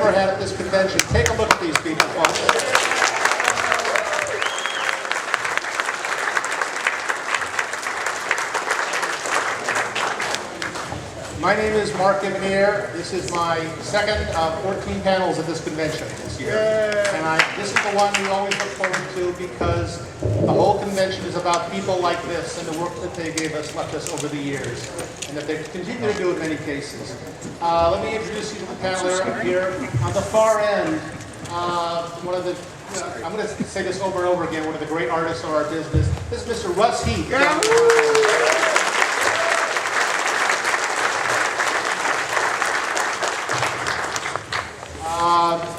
ever had at this convention. Take a look at these people, folks. My name is Mark Evanier. This is my second of 14 panels at this convention this year. And this is the one we always look forward to because the whole convention is about people like this and the work that they left us over the years, and that they continue to do in many cases. Let me introduce you to the panel here. On the far end, one of the, I'm going to say this over and over again, one of the great artists of our business. This is Mr. Russ Heath.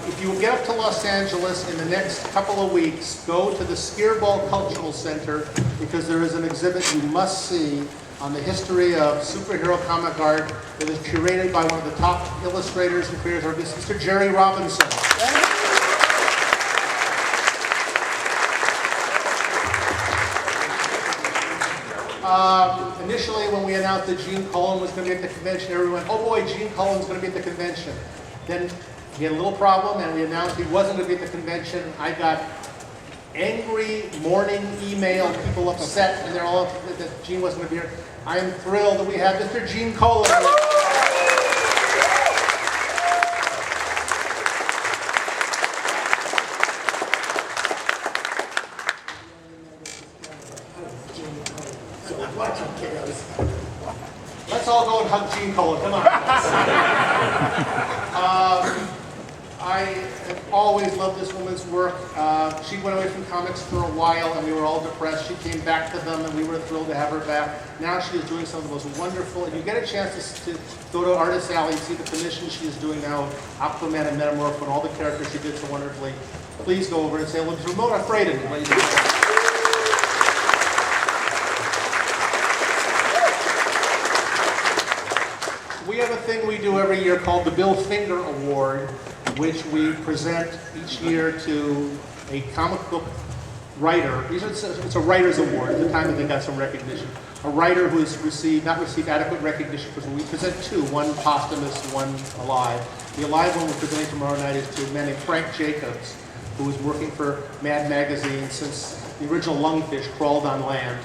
If you get up to Los Angeles in the next couple of weeks, go to the Skirball Cultural Center because there is an exhibit you must see on the history of superhero comic art that is curated by one of the top illustrators and creators of this, Mr. Jerry Robinson. Initially, when we announced that Gene Colan was going to be at the convention, everyone went, oh boy, Gene Colan's going to be at the convention. Then he had a little problem, and we announced he wasn't going to be at the convention. I got angry morning email, people upset, and they're all that Gene wasn't going to be here. I am thrilled that we have Mr. Gene Colan. Let's all go and hug Gene Colan. Come on. I have always loved this woman's work. She went away from comics for a while and we were all depressed. She came back to them and we were thrilled to have her back. Now she is doing some of the most wonderful, if you get a chance to go to Artist Alley and see the commission she is doing now of Aquaman and Metamorph and all the characters she did so wonderfully, please go over and say hello to Ramona Fradon, ladies and gentlemen. We have a thing we do every year called the Bill Finger Award, which we present each year to a comic book writer. It's a writer's award at the time that they got some recognition. A writer who has not received adequate recognition. Because we present two, one posthumous, one alive. The alive one we're presenting tomorrow night is to a man named Frank Jacobs, who was working for Mad Magazine since the original Lungfish crawled on land.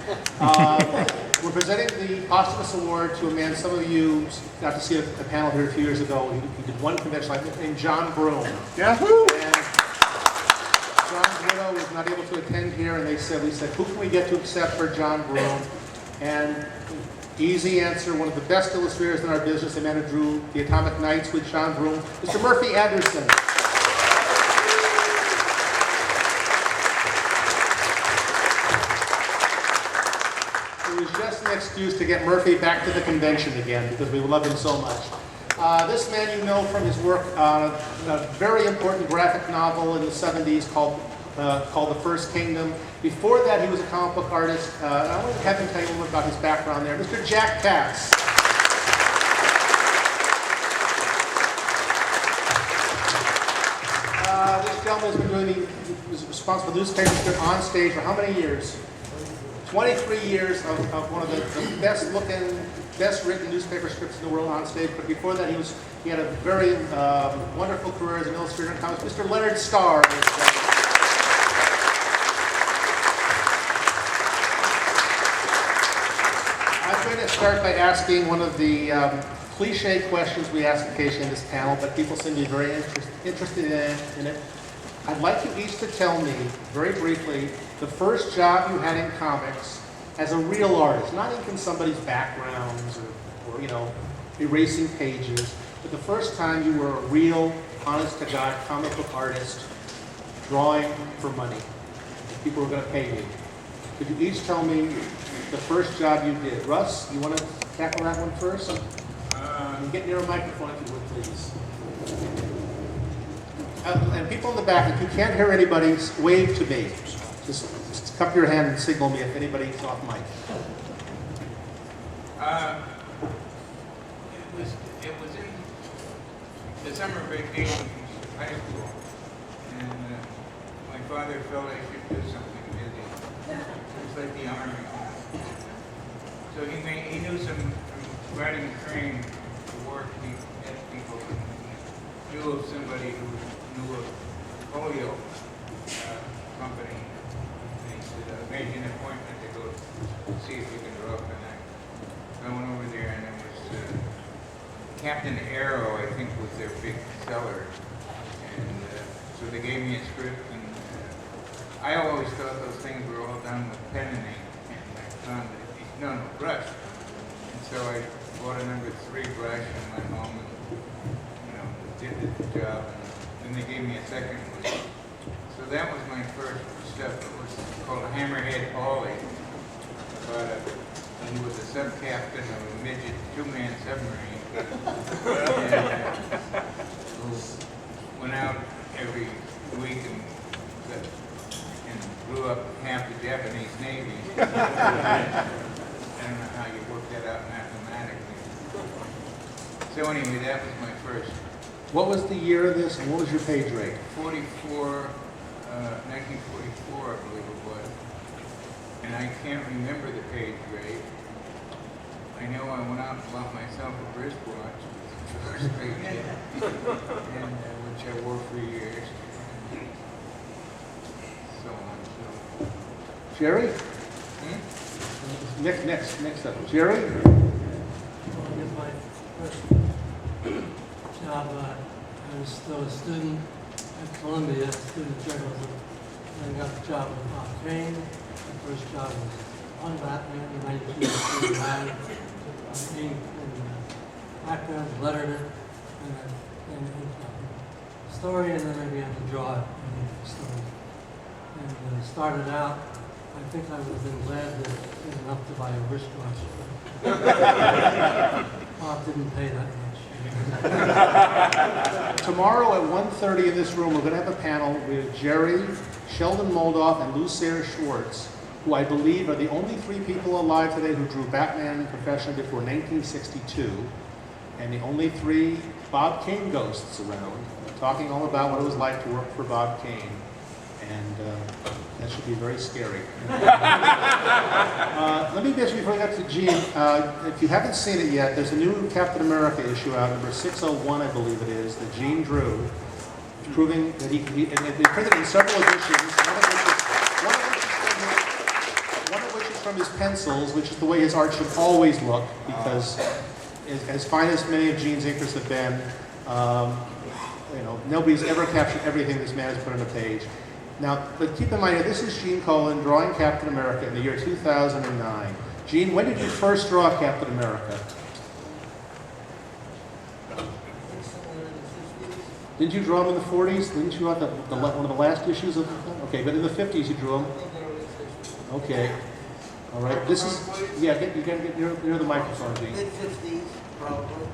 We're presenting the posthumous award to a man some of you got to see a panel here a few years ago. He did one convention like this named John Broome. Yahoo! And John's widow was not able to attend here, and we said, who can we get to accept for John Broome? And easy answer, one of the best illustrators in our business, the man who drew the Atomic Knights with John Broome, Mr. Murphy Anderson. Just an excuse to get Murphy back to the convention again because we love him so much. This man you know from his work on a very important graphic novel in the 70s called The First Kingdom. Before that, he was a comic book artist. I want to have him tell you a little bit about his background there. Mr. Jack Katz. This gentleman he was responsible for newspapers on stage for how many years? 23 years of one of the best looking, best written newspaper scripts in the world on stage, but before that he had a very wonderful career as an illustrator in comics. Mr. Leonard Starr. I'm going to start by asking one of the cliche questions we ask occasionally in this panel, but people seem to be very interested in it. I'd like you each to tell me, very briefly, the first job you had in comics as a real artist, not inking somebody's backgrounds or erasing pages, but the first time you were a real, honest-to-God comic book artist drawing for money. People were going to pay you. Could you each tell me the first job you did? Russ, you want to tackle that one first? Get near a microphone if you would, please. And people in the back, if you can't hear anybody, wave to me. Just cup your hand and signal me if anybody's off mic. It was in the summer vacation from high school, and my father felt I should do something busy. It was like the army. So he knew some riding a train to work, he had people. knew of somebody who knew of polio company. And he said, make an appointment to go see if you can draw up. And I went over there, and it was Captain Arrow, I think, was their big seller. And so they gave me a script, and I always thought those things were all done with pen and ink. And I found that, no, brush. And so I bought a number 3 brush and went home and, did the job. And then they gave me a second one. So that was my first stuff. It was called Hammerhead Ollie. He was a sub-captain of a midget 2-man submarine. Who went out every week and blew up half the Japanese Navy. I don't know how you work that out mathematically. So anyway, that was my first. What was the year of this, and what was your page rate? 1944, I believe it was. And I can't remember the page rate. I know I went out and bought myself a wristwatch, first grade kid, and which I wore for years. So on. So. Jerry? Next up. Jerry? My first job, I was still a student at Columbia, student journalism. And I got the job with Bob Kane. My first job was on Batman in 1969. Ink and background, lettered it, and story, and then I began to draw it in the story. And started out, I think I would have been glad to get enough to buy a wristwatch. Bob didn't pay that much. Tomorrow at 1:30 in this room, we're going to have a panel with Jerry, Sheldon Moldoff, and Lucille Schwartz, who I believe are the only 3 people alive today who drew Batman professionally before 1962, and the only 3 Bob Kane ghosts around, talking all about what it was like to work for Bob Kane. And that should be very scary. Let me mention before I get to Gene, if you haven't seen it yet, there's a new Captain America issue out, number 601, I believe it is, that Gene drew, proving that and they printed in several editions, one of which is from his pencils, which is the way his art should always look, because as fine as many of Gene's inkers have been, nobody's ever captured everything this man has put on a page. Now, but keep in mind, this is Gene Colan drawing Captain America in the year 2009. Gene, when did you first draw Captain America? Didn't you draw him in the 40s? Didn't you draw one of the last issues of them? Okay, but in the 50s you drew him? Okay. All right. This is, yeah, you can get near the microphone, Gene. Mid-50s, probably.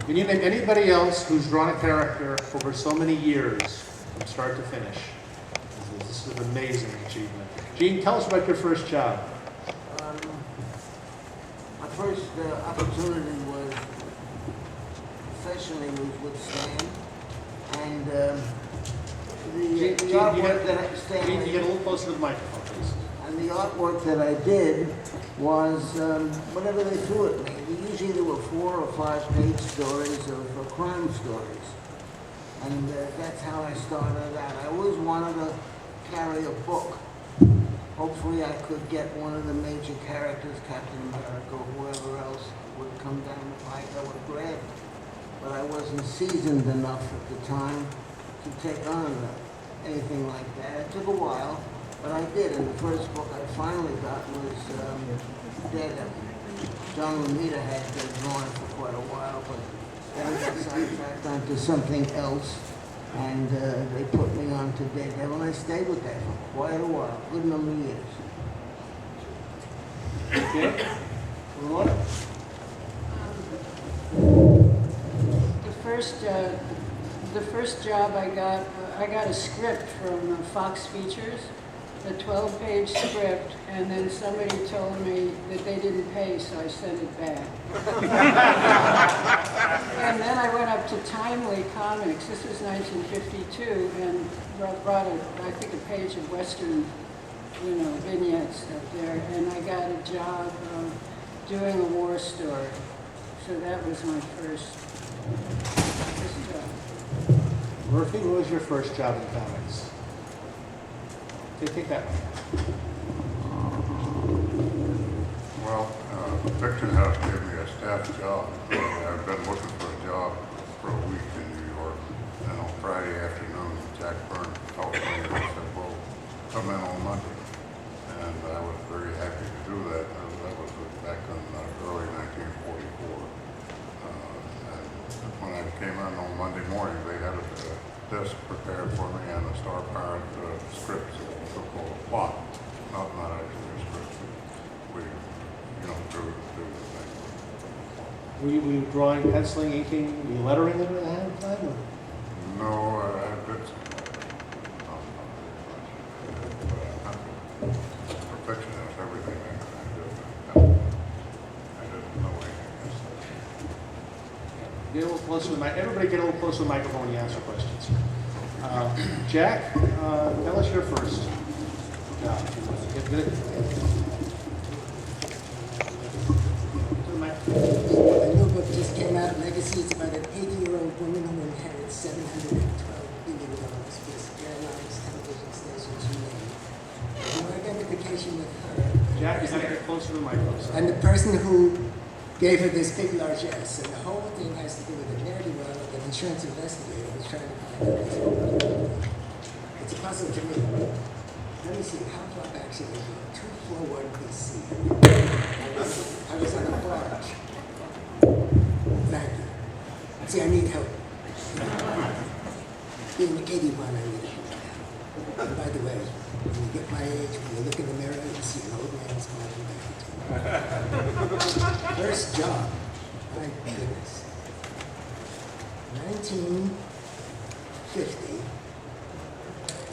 Can you name anybody else who's drawn a character over so many years, from start to finish? This is an amazing achievement. Gene, tell us about your first job. My first opportunity was professionally with Stan, and the artwork that I Stan. Gene, you get a little closer to the microphone, please. And the artwork that I did was whatever they threw at me. Usually there were 4 or 5 page stories of crime stories. And that's how I started out. I always wanted to carry a book. Hopefully I could get one of the major characters, Captain America or whoever else would come down the pike, I would grab it. But I wasn't seasoned enough at the time to take on anything like that. It took a while, but I did. And the first book I finally got was Daredevil. John Romita had been drawing for quite a while, but then I got sidetracked onto something else, and they put me on to Daredevil, and I stayed with that for quite a while, good number of years. Okay. Ramona? The first job I got a script from Fox Features, a 12-page script, and then somebody told me that they didn't pay, so I sent it back. And then I went up to Timely Comics, this was 1952, and brought I think a page of Western, vignettes up there, and I got a job doing a war story. So that was my first First job. Murphy, what was your first job in comics? Take that one. Well, Fiction House gave me a staff job. I've been looking for a job for a week in New York. And on Friday afternoon, Jack Byrne called me and said, well, come in on Monday. And I was very happy to do that. That was back in early 1944. And when I came in on Monday morning, they had a desk prepared for me and a Starr Pirate script, so-called plot, not actually a script. We, do the thing. Were you drawing, penciling, inking, were you lettering it ahead of time? Or? No, I did perfectionist, everything I didn't know anything else. Get a little closer to the mic. Everybody get a little closer to the microphone when you answer questions. Jack, tell us your first job. Get good. A new book just came out, Legacy. It's about an 80-year-old woman who inherits $712 billion with airlines, television stations, you name it. No identification with her. Jack, you gotta get closer to the microphone. And the person who gave her this big largesse. And the whole thing has to do with a ne'er-do-well, like an insurance investigator who's trying to find out what's going on. It's a puzzle to me. Let me see, how far back should we go? 241 BC. I was on a barge. Thank you. See, I need help. Being 81, I need help. And by the way, when you get my age, when you look in the mirror, you see an old man smiling back at you. First job. My goodness. 1950.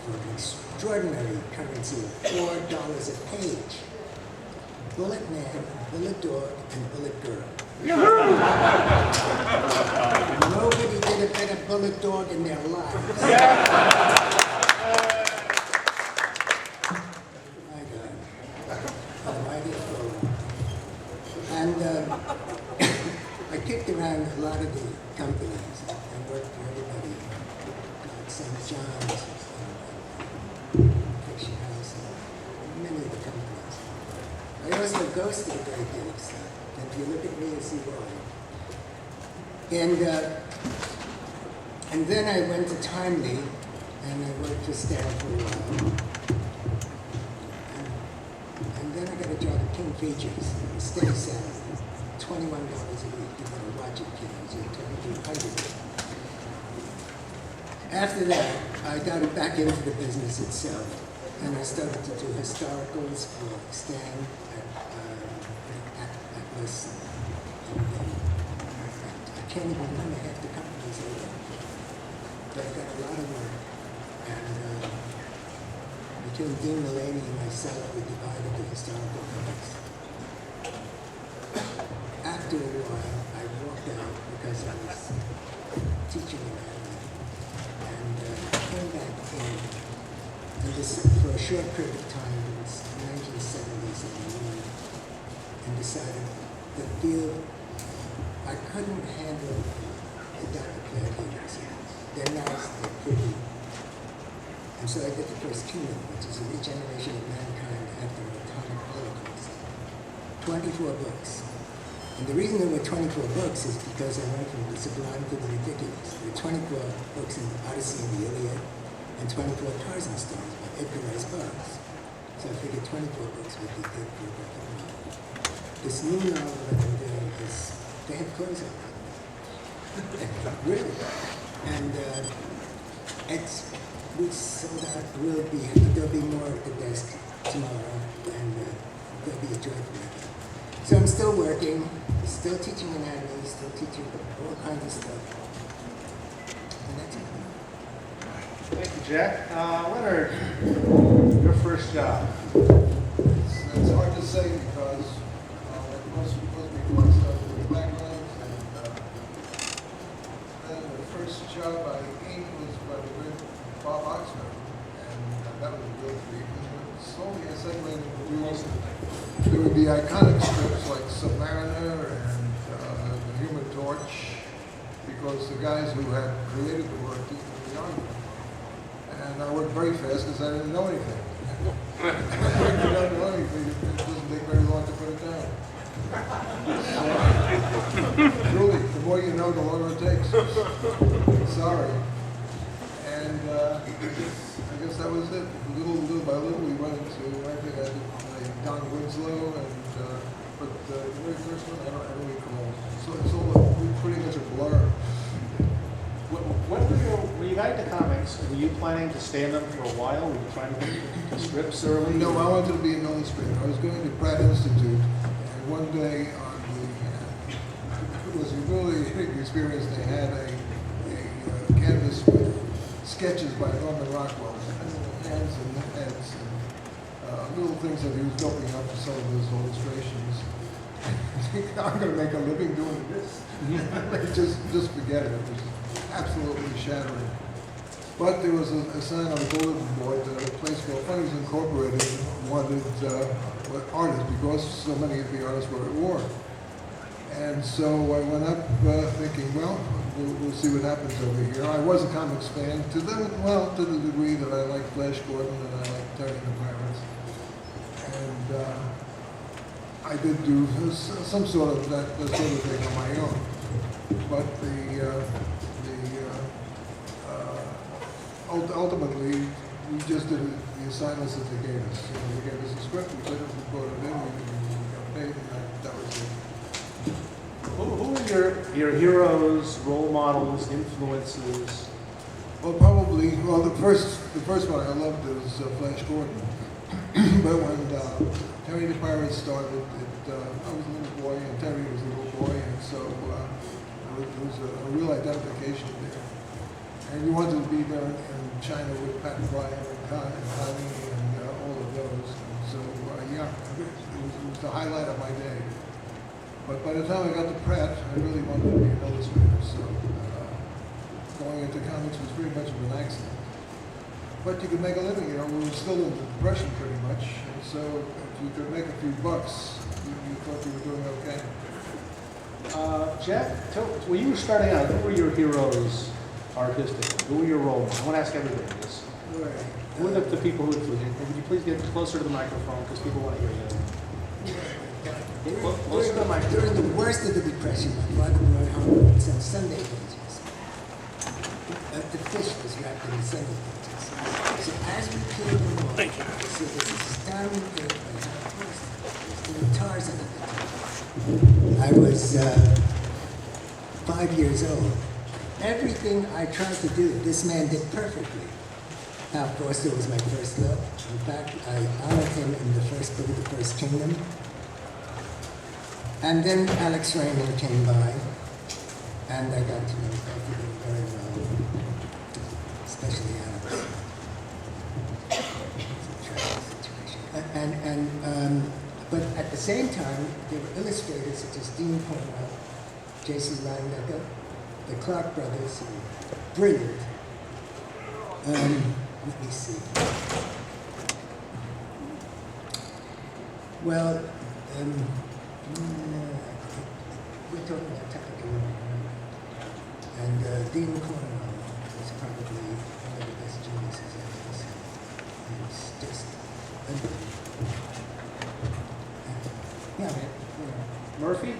For an extraordinary currency of $4 a page. Bullet man, bullet dog, and bullet girl. Nobody did a better bullet dog in their lives. My God. Almighty Colan. And I kicked around a lot of the companies and worked for everybody, like St. John's, Fiction House, and many of the companies. I also ghosted a great deal of stuff. And if you look at me, you see why. And then I went to Timely, and I worked for Starr for a while. And then I got a job at King Features, steady salary, $21 a week. You better watch it, kids. You're talking to hundreds. After that, I got back into the business itself, and I started to do historicals for Stan at Russ. I can't even remember half the companies they were. But I got a lot of work, and between Dean Mulaney and myself, we divided the historical comics. After a while, I walked out because I was teaching anatomy, and came back in, and this, for a short period of time, it was 1970s and decided the field, I couldn't handle the Dr. Claire Peters. They're nice, they're pretty. And so I did the first Kingdom, which is a regeneration of mankind after an atomic holocaust. 24 books. And the reason there were 24 books is because I went from the sublime to the ridiculous. There were 24 books in the Odyssey and the Iliad, and 24 Tarzan stories by Edgar Rice Burroughs. So I figured 24 books would be good for a graphic novel. This new novel that I'm doing is, they have clothes on it. Really. And we sold out, there'll be more at the desk tomorrow, and there'll be a joy for me. So I'm still working, still teaching anatomy, still teaching all kinds of stuff. And that's it. Thank you, Jack. Leonard, your first job. It's hard to say because like most people before I started with backgrounds, and the first job I inked was by the great Bob Oxford, and that was a good treat. And slowly I segued into doing, there would be iconic strips like Submariner and The Human Torch, because the guys who had created the work didn't really argue. And I worked very fast because I didn't know anything. When you don't know anything, it doesn't take very long to put it down. So, truly, the more you know, the longer it takes. Sorry. And I guess that was it. Little by little, we went into, I think I did Don Winslow, and but the very first one, I don't recall. So it's all pretty much a blur. When you got into comics, were you planning to stay in them for a while? Were you trying to get to strips early? No, I wanted to be an illustrator. I was going to Pratt Institute, and one day on the, it was a really big experience. They had a canvas with sketches by Norman Rockwell, hands and heads, and little things that he was doping up for some of his illustrations. I'm going to make a living doing this. just forget it. It was absolutely shattering. But there was a sign on the bulletin board that a place called Funnies Incorporated wanted artists because so many of the artists were at war. And so I went up thinking, well, we'll see what happens over here. I was a comics fan to the degree that I liked Flash Gordon and I liked Terry and the Pirates. And I did do some sort of that sort of thing on my own. But ultimately, we just did the assignments that they gave us. You know, they gave us a script, we did it, we brought it in, we got paid, and that was it. Who are your heroes, role models, influences? Well, probably, the first one I loved was Flash Gordon. But when Terry the Pirate started, I was a little boy and Terry was a little boy, and so there was a real identification there. And you wanted to be there in China with Pat Bryan and Connie and all of those. And so, yeah, it was the highlight of my day. But by the time I got to Pratt, I really wanted to be an illustrator. So going into comics was pretty much of an accident. But you could make a living, you know, we were still in the Depression pretty much. And so if you could make a few bucks, you thought you were doing okay. Jeff, when you were starting out, who were your heroes artistically? Who were your role models? I want to ask everybody this. Right. Who are the people who influenced you? Would you please get closer to the microphone because people want to hear you? Get closer to the microphone. During the worst of the Depression, my father brought home some Sunday pages. The fish was wrapped in the Sunday pages. So as we peeled them off, so this is astounding thing by how first there were Tarzan at the time. I was 5 years old. Everything I tried to do, this man did perfectly. Now, of course, it was my first love. In fact, I honored him in the first book of The First Kingdom. And then Alex Raymond came by, and I got to know both of them very well, especially Alex. It's a tragic situation. But at the same time, there were illustrators such as Dean Cornwell, J.C. Linebecker, the Clark brothers, who were brilliant. Let me see. Well, we're talking about technical writing. And Dean Cornwell was probably one of the best geniuses I've ever seen. He was just unbelievable. Yeah, Murphy,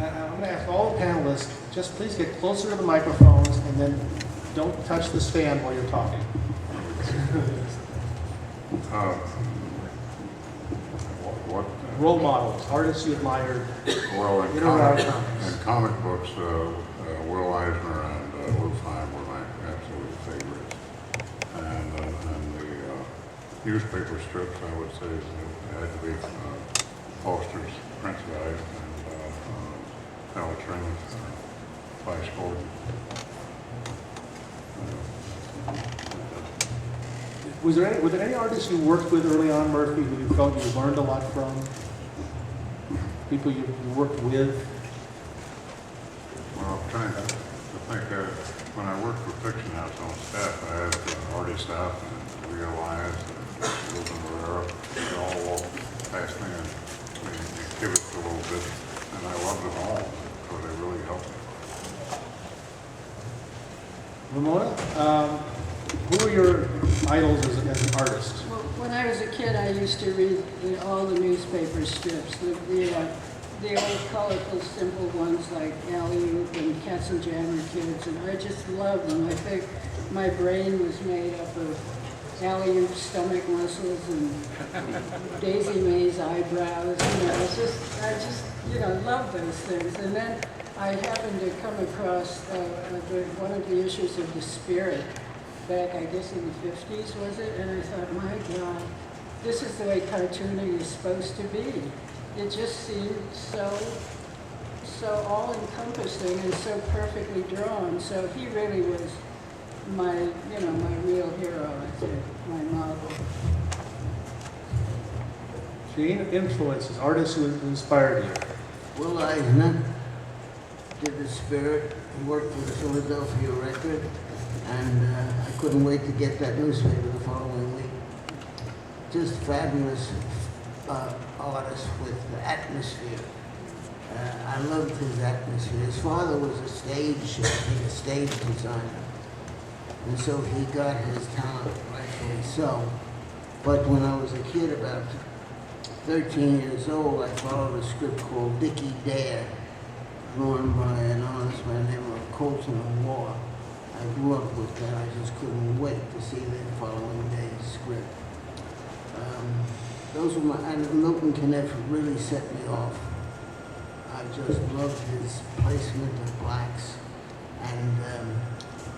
I'm going to ask all the panelists, just please get closer to the microphones and then don't touch the stand while you're talking. What? Role models, artists you admired. Well, in or out of comics. in comic books, Will Eisner and Lou Fine were my absolute favorites. And the newspaper strips, I would say, had to be Foster's Prince Guide and Alex Raymond, Flash Gordon. Were there any artists you worked with early on, Murphy, who you felt you learned a lot from? People you worked with? Well, I'm trying to think, when I worked for Fiction House on staff, I had Artie South and Leo Lyons and Ruben Rivera. They all walked past me and give it a little bit, and I loved them all because they really helped me. Ramona, who are your idols as an artist? Well, when I was a kid, I used to read all the newspaper strips, the old colorful, simple ones like Alley-Oop and Katz and Jammer Kids, and I just loved them. I think my brain was made up of Alley-Oop stomach muscles and Daisy May's eyebrows. I just loved those things. And then I happened to come across one of the issues of The Spirit back, I guess, in the 50s, was it? And I thought, my God, this is the way cartooning is supposed to be. It just seemed so all-encompassing and so perfectly drawn. So he really was my real hero, I think, my model. Gene, influences, artists who inspired you. Will Eisner did The Spirit. He worked for the Philadelphia Record, and I couldn't wait to get that newspaper the following week. Just fabulous artist with the atmosphere. I loved his atmosphere. His father was a stage designer, and so he got his talent, rightfully so. But when I was a kid, about 13 years old, I followed a script called Dickie Dare, drawn by an artist by the name of Colton Moore. I grew up with that. I just couldn't wait to see the following day's script. Those were and Milton Caniff really set me off. I just loved his placement of blacks and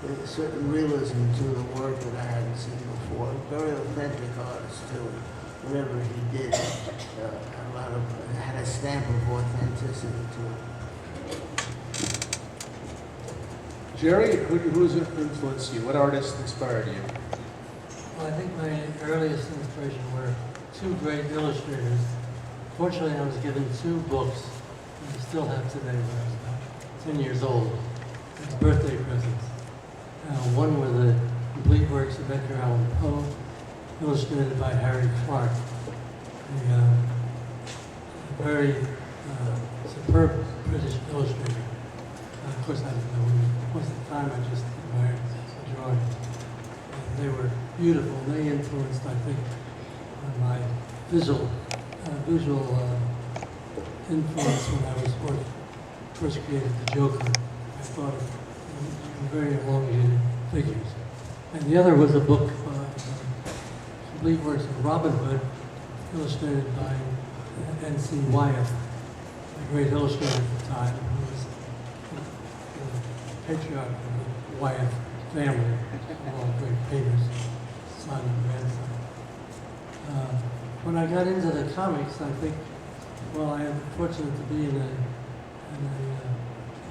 there's a certain realism to the work that I hadn't seen before. Very authentic artist too. Whatever he did, had a stamp of authenticity to it. Jerry, who's influenced you? What artists inspired you? Well, I think my earliest inspiration were two great illustrators. Fortunately, I was given two books that I still have today when I was about 10 years old as birthday presents. One were the complete works of Edgar Allan Poe, illustrated by Harry Clark, a very superb British illustrator. Of course, I didn't know who he was at the time. I just admired the drawing. They were beautiful. They influenced, I think, my visual influence when I was first created the Joker. I thought of very elongated figures. And the other was a book, complete works of Robin Hood, illustrated by N.C. Wyeth, a great illustrator at the time, who was the patriarch of the Wyeth family, all great painters, son and grandson. When I got into the comics, I think, well, I am fortunate to be in a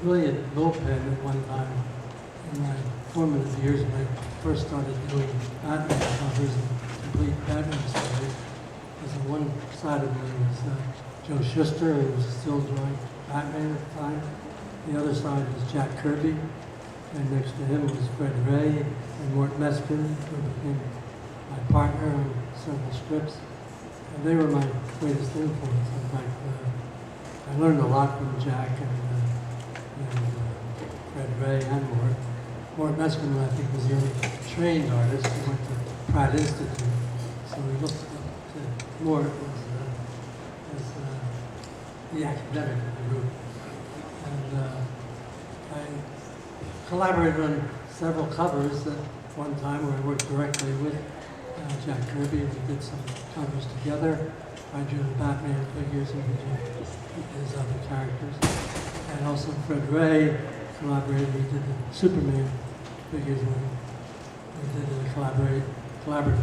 brilliant bullpen at one time in my formative years when I first started doing Batman covers and complete Batman stories. Because on one side of me was Joe Shuster, who was still drawing Batman at the time. The other side was Jack Kirby, and next to him was Fred Ray and Mort Meskin, who became my partner on several strips. And they were my greatest influence. In fact, I learned a lot from Jack and Fred Ray and Mort. Mort Meskin, I think, was the only trained artist who went to Pratt Institute. So we looked up to Mort as the academic of the group. And I collaborated on several covers at one time where I worked directly with Jack Kirby. We did some covers together. I drew the Batman figures and he drew his other characters. And also Fred Ray collaborated. We did the Superman figures when we did the collaborative covers.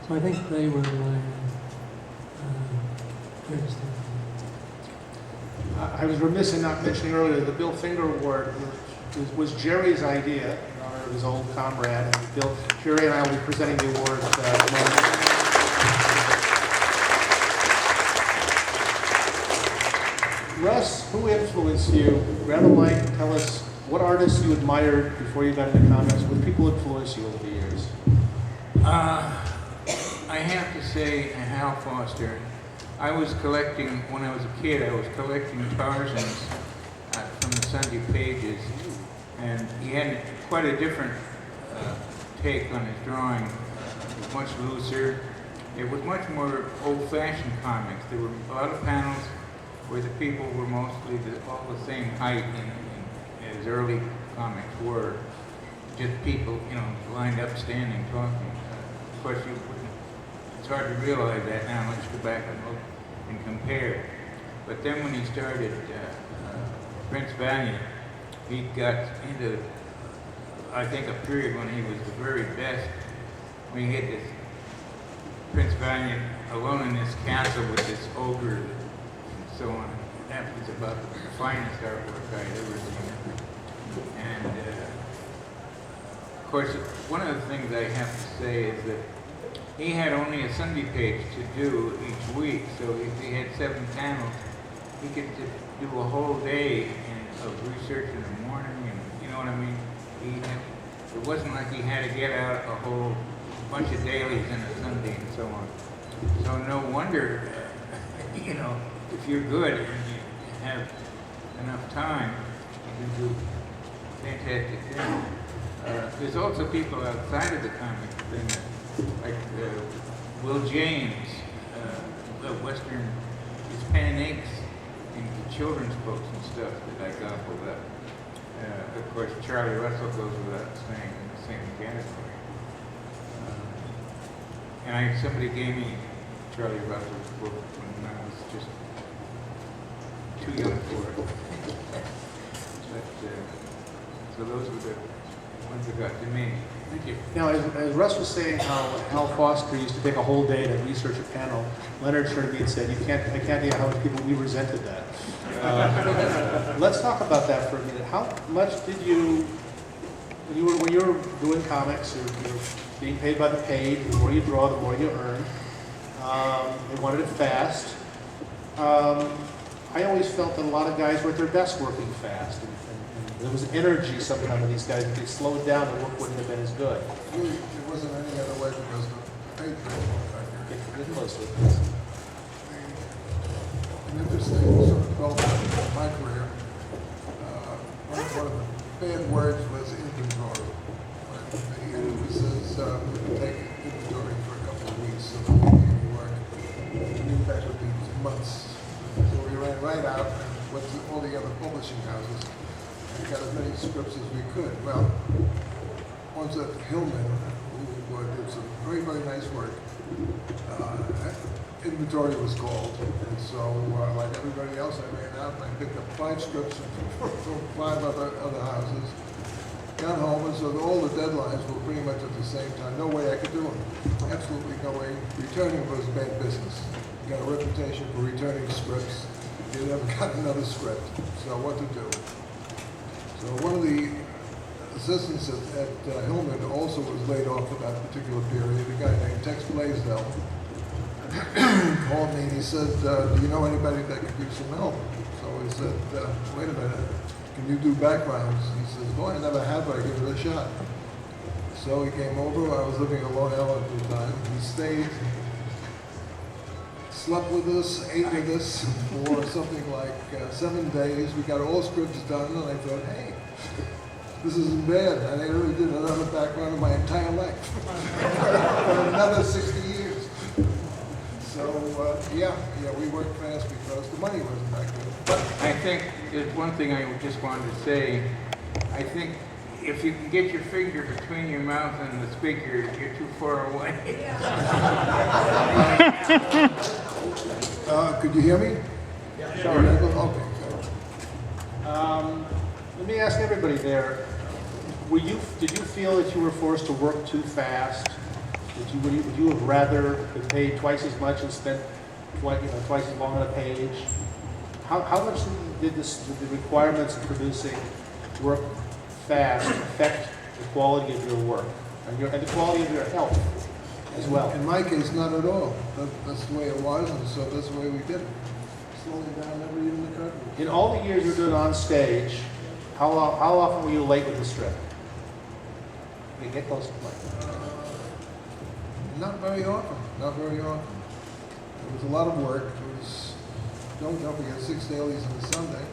So I think they were my greatest influence. I was remiss in not mentioning earlier the Bill Finger Award was Jerry's idea in honor of his old comrade. And Jerry and I will be presenting the award Russ, who influenced you? Grab a mic and tell us what artists you admired before you got into comics. What people influenced you over the years? I have to say Hal Foster. I was collecting, when I was a kid, I was collecting Tarzans from the Sunday pages. And he had quite a different take on his drawing. It was much looser. It was much more old-fashioned comics. There were a lot of panels where the people were mostly all the same height as early comics were. Just people, you know, lined up, standing, talking. Of course, it's hard to realize that now unless you go back and look and compare. But then when he started Prince Valiant, he got into, I think, a period when he was the very best. When he had this Prince Valiant alone in this castle with this ogre and so on. That was about the finest artwork I'd ever seen. And of course, one of the things I have to say is that he had only a Sunday page to do each week, so if he had 7 panels, he could just do a whole day of research in the morning, and you know what I mean? It wasn't like he had to get out a whole bunch of dailies in a Sunday and so on. So no wonder, you know, if you're good and you have enough time, you can do fantastic things. There's also people outside of the comic thing, like Will James, the Western Hispanics in children's books and stuff that I gobbled up. Of course, Charlie Russell goes without saying in the same category. And somebody gave me Charlie Russell's book when I was just too young for it. But, so those were the ones that got to me. Thank you. Now, as Russ was saying how Hal Foster used to take a whole day to research a panel, Leonard turned to me and said, I can't tell you how many people we resented that. Let's talk about that for a minute. How much did you, when you were doing comics, you're being paid by the page, the more you draw, the more you earn. They wanted it fast. I always felt that a lot of guys were at their best working fast. And there was energy sometimes in these guys. If they slowed down, the work wouldn't have been as good. Really, it wasn't any other way because the paid for it. Most of it. An interesting sort of development in my career. One of the bad words was inventory. It says take inventory for a couple of weeks so that we can work. I knew that would be months. So we ran right out and went to all the other publishing houses and got as many scripts as we could. Well, once at Hillman, who did some very, very nice work, inventory was called, and so like everybody else, I ran out and I picked up 5 scripts from 5 other houses, got home, and so all the deadlines were pretty much at the same time. No way I could do them. Absolutely no way. Returning was bad business. You got a reputation for returning scripts. You never got another script. So what to do? So one of the assistants at Hillman also was laid off for that particular period. A guy named Tex Blaisdell called me and he said, do you know anybody that could use some help? So I said, wait a minute, can you do backgrounds? He says, well, I never have, but I give it a shot. So he came over. I was living in Long Island at the time. He stayed, slept with us, ate with us for something like 7 days. We got all scripts done, and I thought, hey, this isn't bad. And I really did another background of my entire life for another 60 years. So, yeah, we worked fast because the money wasn't that good. But I think there's one thing I just wanted to say. I think if you can get your finger between your mouth and the speaker, you're too far away. Could you hear me? Yeah, sure. Okay, good. Let me ask everybody there, did you feel that you were forced to work too fast? Would you have rather been paid twice as much and spent twice as long on a page? How much did the requirements of producing work fast affect the quality of your work and the quality of your health as well? In my case, not at all. That's the way it was, and so that's the way we did it. Slowing down, never even occurred to me. In all the years you were doing on stage, how often were you late with the strip? Okay, get close to the mic. Not very often. Not very often. It was a lot of work. It was, don't forget, 6 dailies on a Sunday.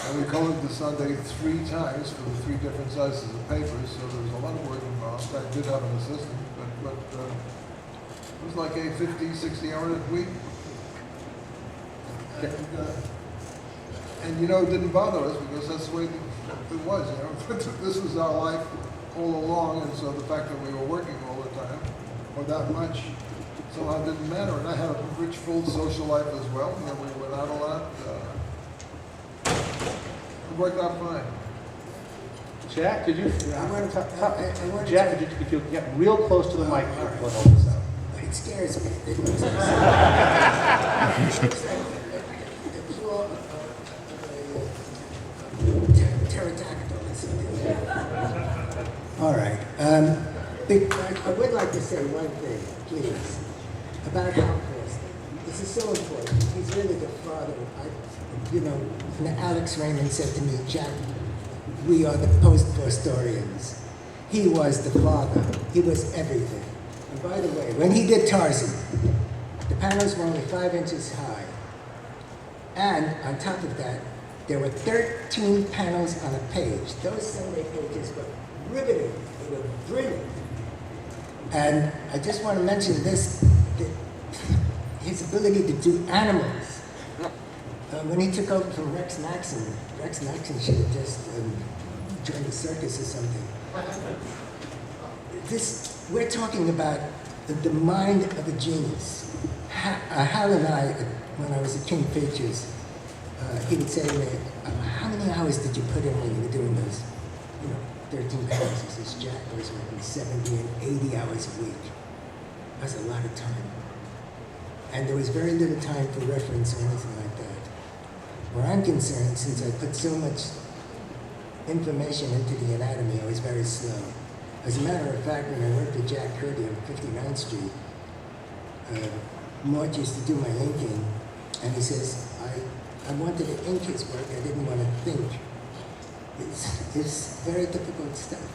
And we colored the Sunday 3 times for the 3 different sizes of papers, so there was a lot of work involved. I did have an assistant, but it was like a 50, 60-hour week. And you know, it didn't bother us because that's the way it was, you know. This was our life all along, and so the fact that we were working all the time, or that much, somehow didn't matter. And I had a rich, full social life as well. You know, we went out a lot. It worked out fine. Jack, did you? I wanted to- Jack, if you get real close to the microphone, all right. we'll hold this out. It scares me. It looks like the claw of a pterodactyl or something. All right. I would like to say one thing, please, about Hal Preston. This is so important. He's really the father. And Alex Raymond said to me, Jack, we are the post-historians. He was the father. He was everything. And by the way, when he did Tarzan, the panels were only 5 inches high. And on top of that, there were 13 panels on a page. Those Sunday pages were riveting. They were brilliant. And I just want to mention this, his ability to do animals. When he took over from Rex Maxon should have just joined the circus or something. We're talking about the mind of a genius. Hal and I, when I was at King Features, he would say to me, how many hours did you put in when you were doing those, 13 panels? He says, Jack, I was working 70 and 80 hours a week. That was a lot of time. And there was very little time for reference or anything like that. Where I'm concerned, since I put so much information into the anatomy, I was very slow. As a matter of fact, when I worked with Jack Kirby on 59th Street, Mort used to do my inking, and he says, I wanted to ink his work, I didn't want to think. It's very difficult stuff,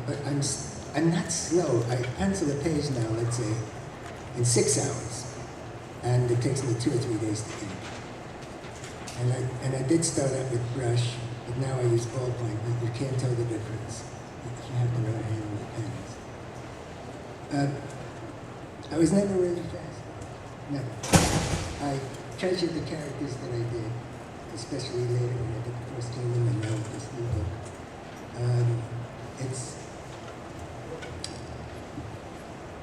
but I'm not slow. I pencil a page now, let's say, in 6 hours, and it takes me 2 or 3 days to ink. And I did start out with brush, but now I use ballpoint, but you can't tell the difference. You have to know how to handle the pens. I was never really fast. Never. I treasured the characters that I did, especially later when I did the first Kingdom and now with this new book. It's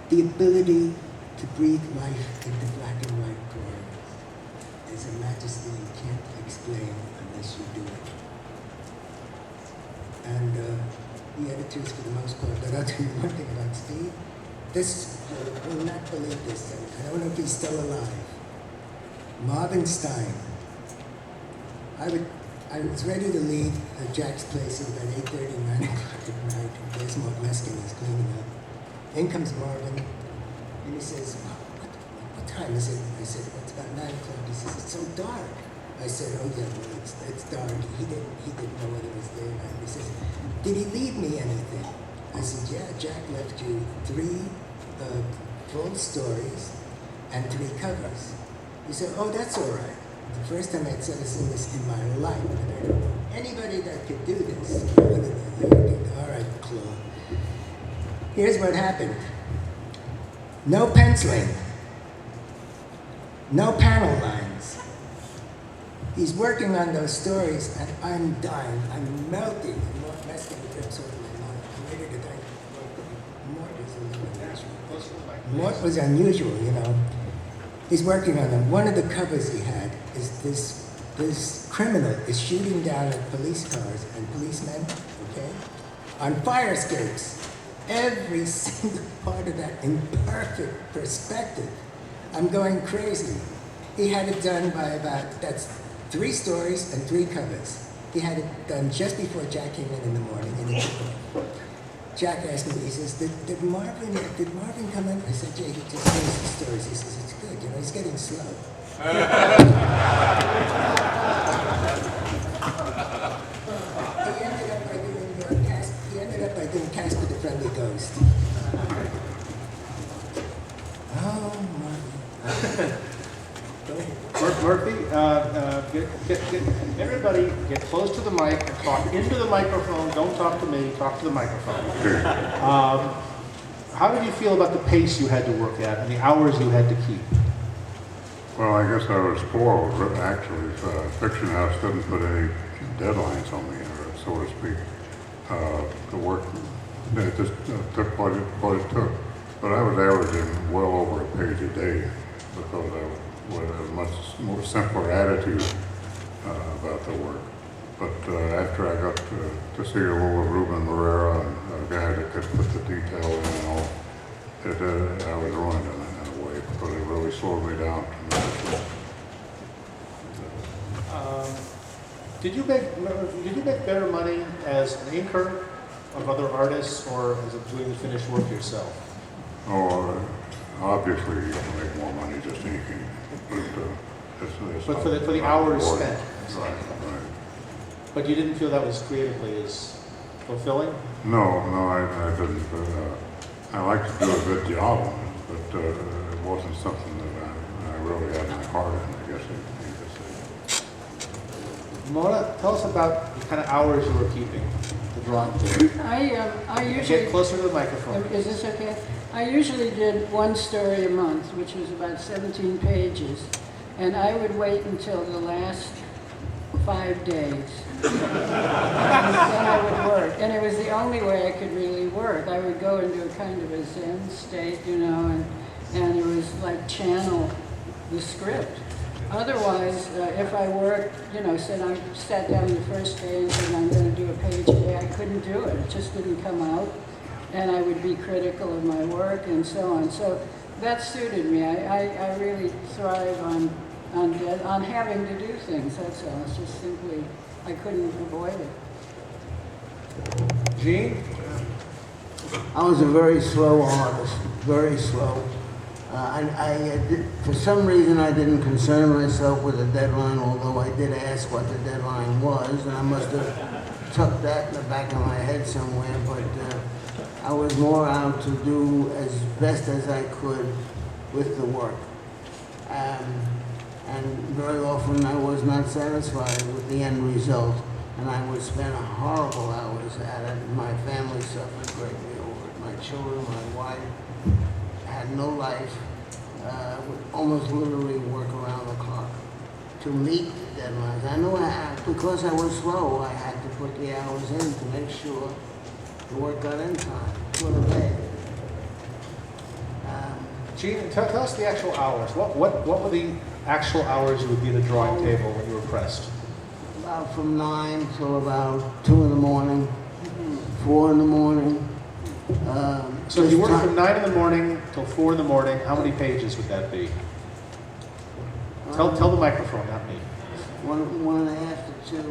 the ability to breathe life into black and white drawings. Is a majesty you can't explain unless you do it. And the editors, for the most part, but I'll tell you one thing about Steve. This, you will not believe this, and I don't know if he's still alive. Marvin Stein. I was ready to leave Jack's place at about 8:30, 9 o'clock at night, and there's Mort Meskin, he's cleaning up. In comes Marvin, and he says, what time is it? I said, it's about 9 o'clock. He says, it's so dark. I said, oh yeah, well, it's dark. He didn't know whether it was day or night. He says, did he leave me anything? I said, yeah, Jack left you 3 full stories and 3 covers. He said, oh, that's all right. The first time I'd ever seen this in my life, and I don't know anybody that could do this. All right, Claude. Here's what happened. No penciling. No panel lines. He's working on those stories, and I'm dying. I'm melting. And Mort Meskin trips over my mind. I'm ready to die. Mort was unusual. Mort was unusual, He's working on them. One of the covers he had is this criminal is shooting down at police cars and policemen, okay, on fire escapes. Every single part of that in perfect perspective. I'm going crazy. He had it done by that's 3 stories and 3 covers. He had it done just before Jack came in the morning, and he took it. Jack asked me, he says, did Marvin come in? I said, yeah, he just finished the stories. He says, it's good, he's getting slow. He ended up by doing Casper the Friendly Ghost. Oh, Marvin. Murphy, everybody get close to the mic and talk into the microphone. Don't talk to me, talk to the microphone. How did you feel about the pace you had to work at and the hours you had to keep? Well, I guess I was spoiled, actually. Fiction House didn't put any deadlines on me, so to speak. The work, it just took what it took. But I was averaging well over a page a day because I with a much more simpler attitude about the work. But after I got to see a little Ruben Morera and a guy that could put the detail in and all, I was ruined in a way because it really slowed me down tremendously. Did you make better money as an inker of other artists or as doing the finished work yourself? Oh, obviously you can make more money just inking, but for the hours spent. Right. But you didn't feel that was creatively as fulfilling? No, I didn't. I like to do a good job on it, but it wasn't something that I really had my heart in, I guess you could say. Ramona, tell us about the kind of hours you were keeping, the drawing table. I usually... Get closer to the microphone. Is this okay? I usually did one story a month, which was about 17 pages, and I would wait until the last 5 days. And then I would work. And it was the only way I could really work. I would go into a kind of a Zen state, you know, and it was like channel the script. Otherwise, if I worked, you know, I sat down the first day and said I'm going to do a page a day, I couldn't do it. It just didn't come out. And I would be critical of my work and so on. So that suited me. I really thrive on having to do things, that's all. It's just simply, I couldn't avoid it. Gene? I was a very slow artist, very slow. For some reason, I didn't concern myself with a deadline, although I did ask what the deadline was, and I must have tucked that in the back of my head somewhere, but I was more out to do as best as I could with the work. And very often I was not satisfied with the end result, and I would spend horrible hours at it. My family suffered greatly over it. My children, my wife, had no life, would almost literally work around the clock to meet the deadlines. I know because I was slow, I had to put the hours in to make sure the work got in time for the day. Gene, tell us the actual hours. What were the actual hours you would be at the drawing table when you were pressed? About from 9 till about 2 in the morning, 4 in the morning. So if you worked from 9 in the morning till 4 in the morning, how many pages would that be? Tell the microphone, not me. 1.5 to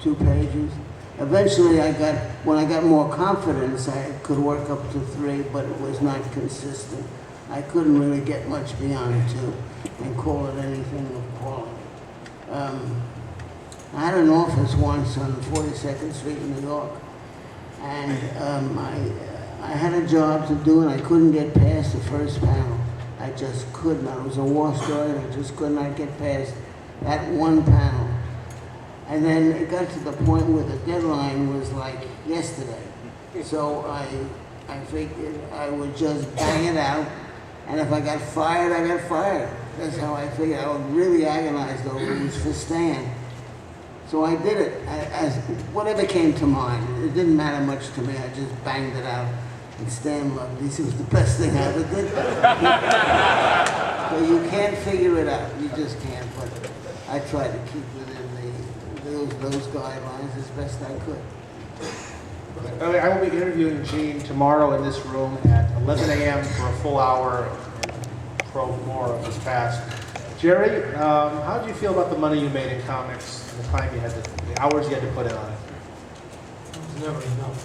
2 pages. Eventually, when I got more confidence, I could work up to 3, but it was not consistent. I couldn't really get much beyond 2 and call it anything of quality. I had an office once on 42nd Street in New York, and I had a job to do, and I couldn't get past the first panel. I just could not. It was a war story, and I just could not get past that one panel. And then it got to the point where the deadline was like yesterday. So I figured I would just bang it out, and if I got fired, I got fired. That's how I figured. I would really agonize over it for Stan. So I did it as whatever came to mind. It didn't matter much to me. I just banged it out. And Stan loved it. He said it was the best thing I ever did. So you can't figure it out. You just can't. But I tried to keep within those guidelines as best I could. I will be interviewing Gene tomorrow in this room at 11 a.m. for a full hour and probe more of his past. Jerry, how did you feel about the money you made in comics and the time you had the hours you had to put in on it? It was never enough.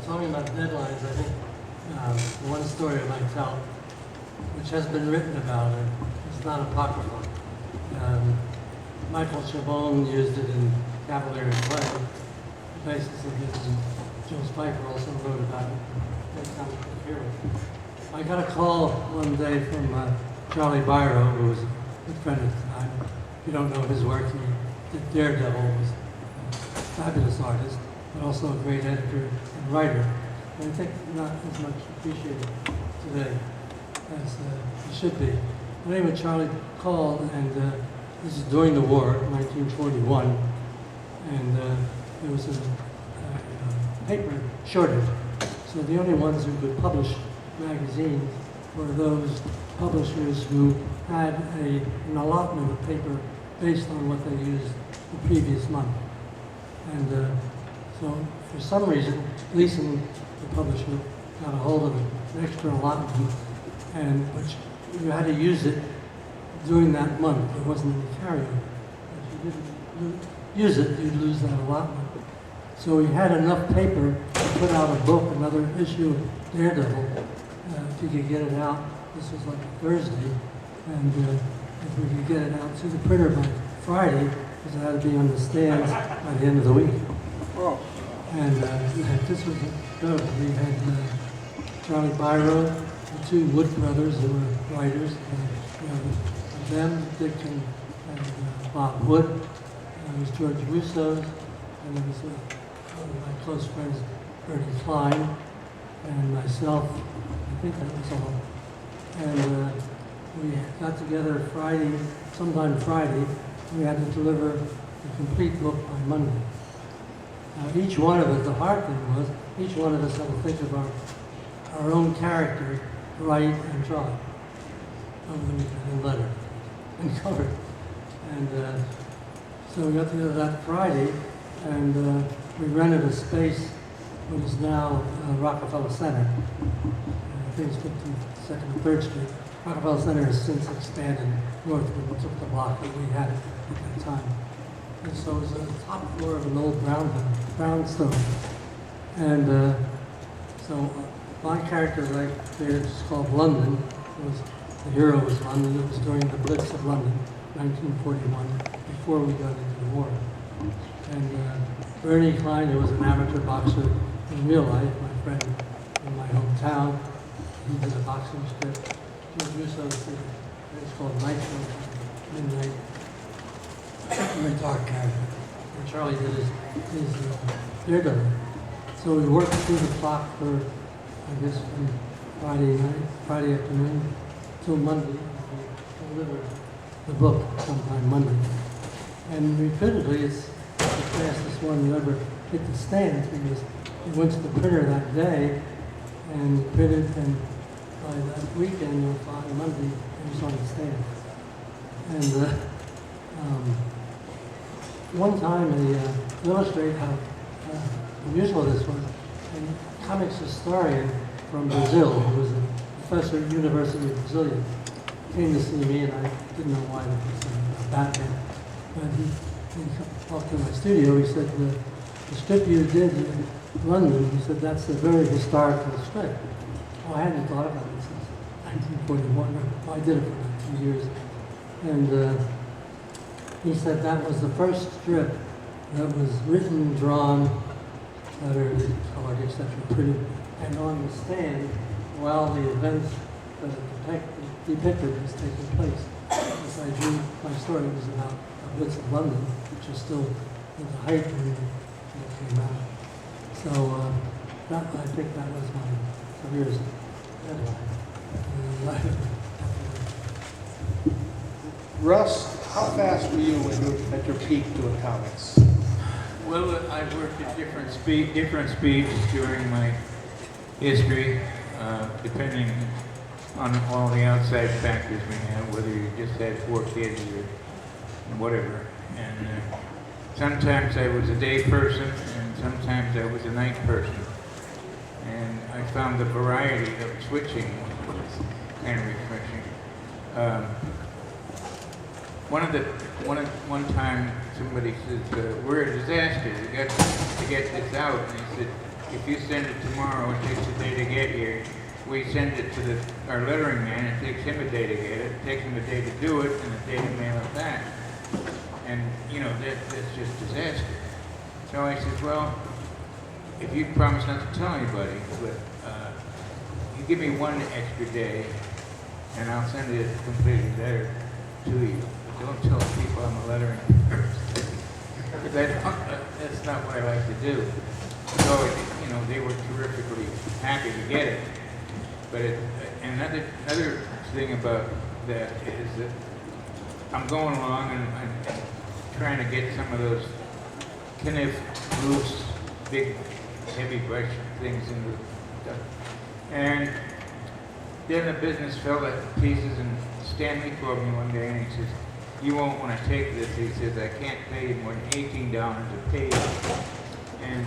Talking about deadlines, I think one story I might tell, which has been written about, and it's not apocryphal. Michael Chabon used it in Cavalier and Clay. The basis of this, and Joe Spiker also wrote about it. I got a call one day from Charlie Byro, who was a good friend at the time. If you don't know his work, he did Daredevil, was a fabulous artist, but also a great editor and writer. And I think not as much appreciated today as he should be. But anyway, Charlie called, and this is during the war, 1941, and there was a paper shortage. So the only ones who could publish magazines were those publishers who had an allotment of paper based on what they used the previous month. And so for some reason, Gleason, the publisher, got a hold of an extra allotment, and which you had to use it during that month. There wasn't any carryover. If you didn't use it, you'd lose that allotment. So we had enough paper to put out a book, another issue of Daredevil, if you could get it out. This was like a Thursday, and if we could get it out to the printer by Friday, because it had to be on the stands by the end of the week. Oh. And this was good. We had Charlie Byro, the two Wood brothers who were writers, them, Dick and Bob Wood. There was George Russo's, and there was one of my close friends, Bertie Klein, and myself. I think that was all. And we got together Friday, sometime Friday. We had to deliver the complete book by Monday. Now, each one of us, the hard thing was, each one of us had to think of our own character, write and draw over the weekend, and letter and cover. And so we got together that Friday, and we rented a space what is now Rockefeller Center. I think it's 52nd and 3rd Street. Rockefeller Center has since expanded northward and took the block that we had at that time. And so it was the top floor of an old brownstone. And so my character right there is called London. The hero was London. It was during the Blitz of London, 1941, before we got into the war. And Bertie Klein, who was an amateur boxer in real life, my friend in my hometown, he did a boxing script. George Russo did, it's called Night Show, Midnight. Very dark character. And Charlie did his Daredevil. So we worked through the clock for, I guess, from Friday night, Friday afternoon, till Monday. We delivered the book sometime Monday. And repeatedly, it's the fastest one that ever hit the stands, because it went to the printer that day and printed, and by that weekend, or by Monday, it was on the stand. And one time, to illustrate how unusual this was, a comics historian from Brazil, who was a professor at the University of Brasilia, came to see me, and I didn't know why it was Batman. But he walked to my studio. He said, the strip you did in London, he said, that's a very historical strip. Oh, I hadn't thought about it since 1941. I did it for about 2 years. And he said that was the first strip that was written, drawn, lettered, colored, etc., printed, and on the stand while the events that it depicted was taking place. As I drew my story, it was about the Blitz of London, which is still at the height when it came out. So I think that was my career's deadline. Russ, how fast were you at your peak doing comics? Well, I've worked at different speeds during my history, depending on all the outside factors we have, whether you just had 4 kids or whatever. And sometimes I was a day person, and sometimes I was a night person. And I found the variety of switching was kind of refreshing. One time somebody said, we're a disaster, we got to get this out. And he said, if you send it tomorrow, it takes a day to get here. We send it to our lettering man, it takes him a day to get it, it takes him a day to do it, and a day to mail it back. And, you know, that's just disaster. So I said, well, if you promise not to tell anybody, but you give me 1 extra day, and I'll I'll send you a completed letter to you. But don't tell people I'm a lettering person. Because that's not what I like to do. So, you know, they were terrifically happy to get it. But another thing about that is that I'm going along and I'm trying to get some of those kind of loose, big, heavy brush things into stuff. And then the business fell to pieces, and Stanley called me one day and he says, "You won't want to take this." He says, "I can't pay you more than $18 a page." And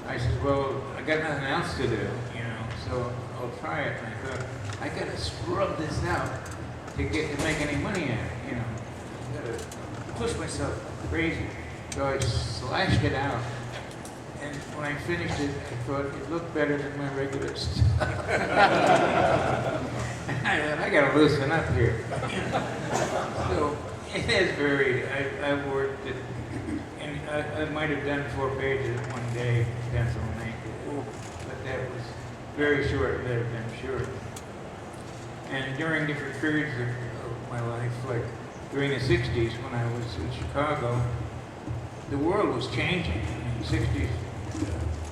I said, "Well, I got nothing else to do, you know, so I'll try it." And I thought, I got to scrub this out to make any money at it, you know. I got to push myself crazy. So I slashed it out. And when I finished it, I thought it looked better than my regular stuff. I thought, I got to loosen up here. So it has varied. I've worked it, and I might have done 4 pages in one day, pencil and ink, but that was very short-lived, I'm sure. And during different periods of my life, like during the 60s when I was in Chicago, the world was changing. In the 60s,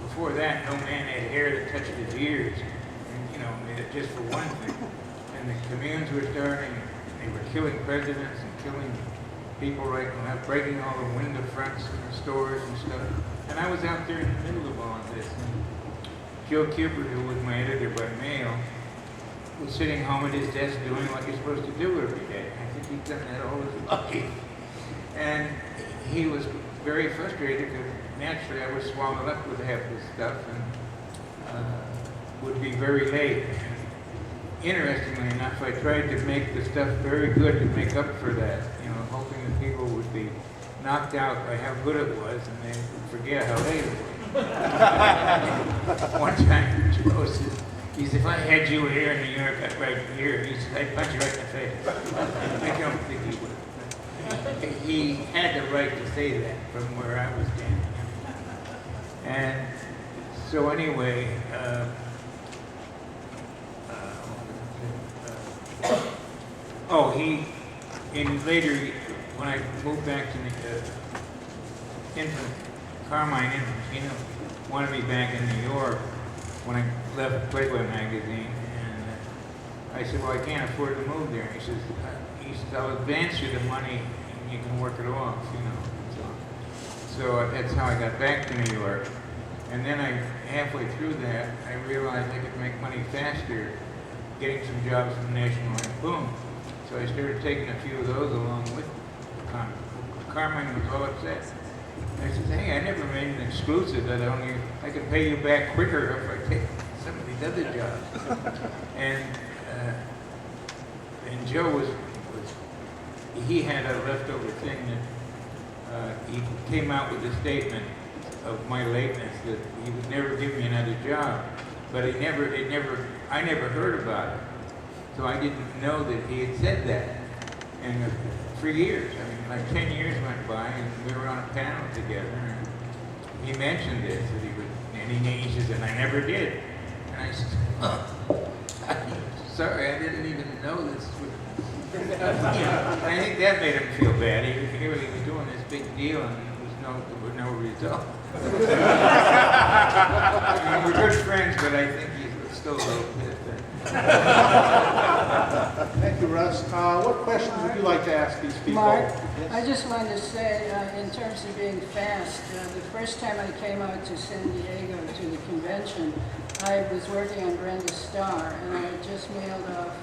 before that, no man had hair that touched his ears, and, you know, just for one thing. And the communes were starting, they were killing presidents and killing people right now, breaking all the window fronts in the stores and stuff. And I was out there in the middle of all of this. And Joe Kubert, who was my editor by mail, was sitting home at his desk doing what you're supposed to do every day. I think he'd done that all his life. And he was very frustrated because naturally I was swallowed up with half this stuff and would be very late. And interestingly enough, I tried to make the stuff very good to make up for that, you know, hoping that people would be knocked out by how good it was and they would forget how late it was. One time, Joe says, he said, "If I had you here in New York, right here," he said, "I'd punch you right in the face." I don't think he would. He had the right to say that from where I was standing. And so anyway, he, in later, when I moved back to the Carmine Infant, you know, wanted me back in New York when I left Playboy magazine, and I said, "Well, I can't afford to move there." He says, "I'll advance you the money and you can work it off, you know." So that's how I got back to New York. And then halfway through that, I realized I could make money faster getting some jobs from National Lampoon. So I started taking a few of those along with Carmine was all upset. I said, "Hey, I never made an exclusive that I could pay you back quicker if I take some of these other jobs." And Joe he had a leftover thing that he came out with a statement of my lateness that he would never give me another job, but I never heard about it, so I didn't know that he had said that. And for years, I mean, like 10 years went by, and we were on a panel together, and he mentioned this, that he would, and he says, "And I never did." And I said, "Sorry, I didn't even know this would." I think that made him feel bad. He really was doing this big deal, and there was no result. I mean, we're good friends, but I think he's still a little pissed. Thank you, Russ. What questions would you like to ask these people? Mark, Yes? I just wanted to say, in terms of being fast, the first time I came out to San Diego to the convention, I was working on Brenda Starr, and I had just mailed off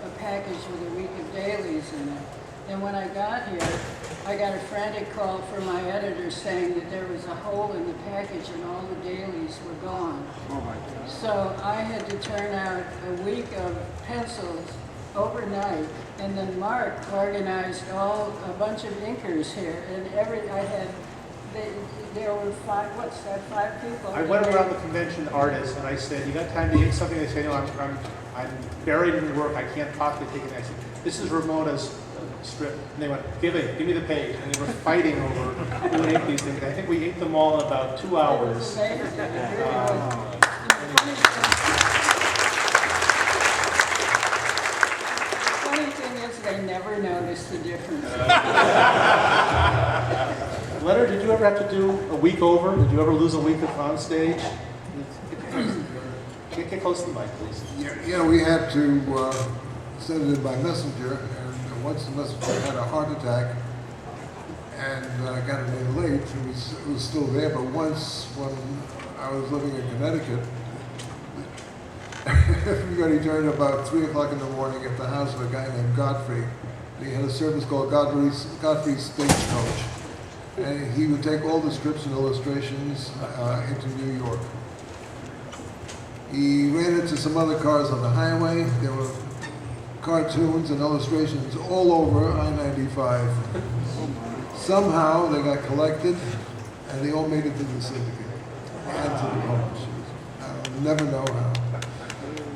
a package with a week of dailies in it. And when I got here, I got a frantic call from my editor saying that there was a hole in the package and all the dailies were gone. Oh my God. So I had to turn out a week of pencils overnight, and then Mark organized a bunch of inkers here, and there were five people. I went around the convention artists and I said, "You got time to get something?" They say, "No, I'm buried in work. I can't possibly take it." I said, "This is Ramona's strip." And they went, give me the page." And they were fighting over who would ink these things. I think we inked them all in about 2 hours. never noticed the difference. Leonard, did you ever have to do a week over? Did you ever lose a week on stage? Get close to the mic, please. Yeah, we had to send it in by messenger, and once the messenger had a heart attack and got it in late, it was still there. But once, when I was living in Connecticut, everybody turned about 3 o'clock in the morning at the house of a guy named Godfrey. He had a service called Godfrey's Stagecoach. And he would take all the strips and illustrations into New York. He ran into some other cars on the highway. There were cartoons and illustrations all over I-95. Somehow they got collected and they all made it to the syndicate and to the publishers. I'll never know how.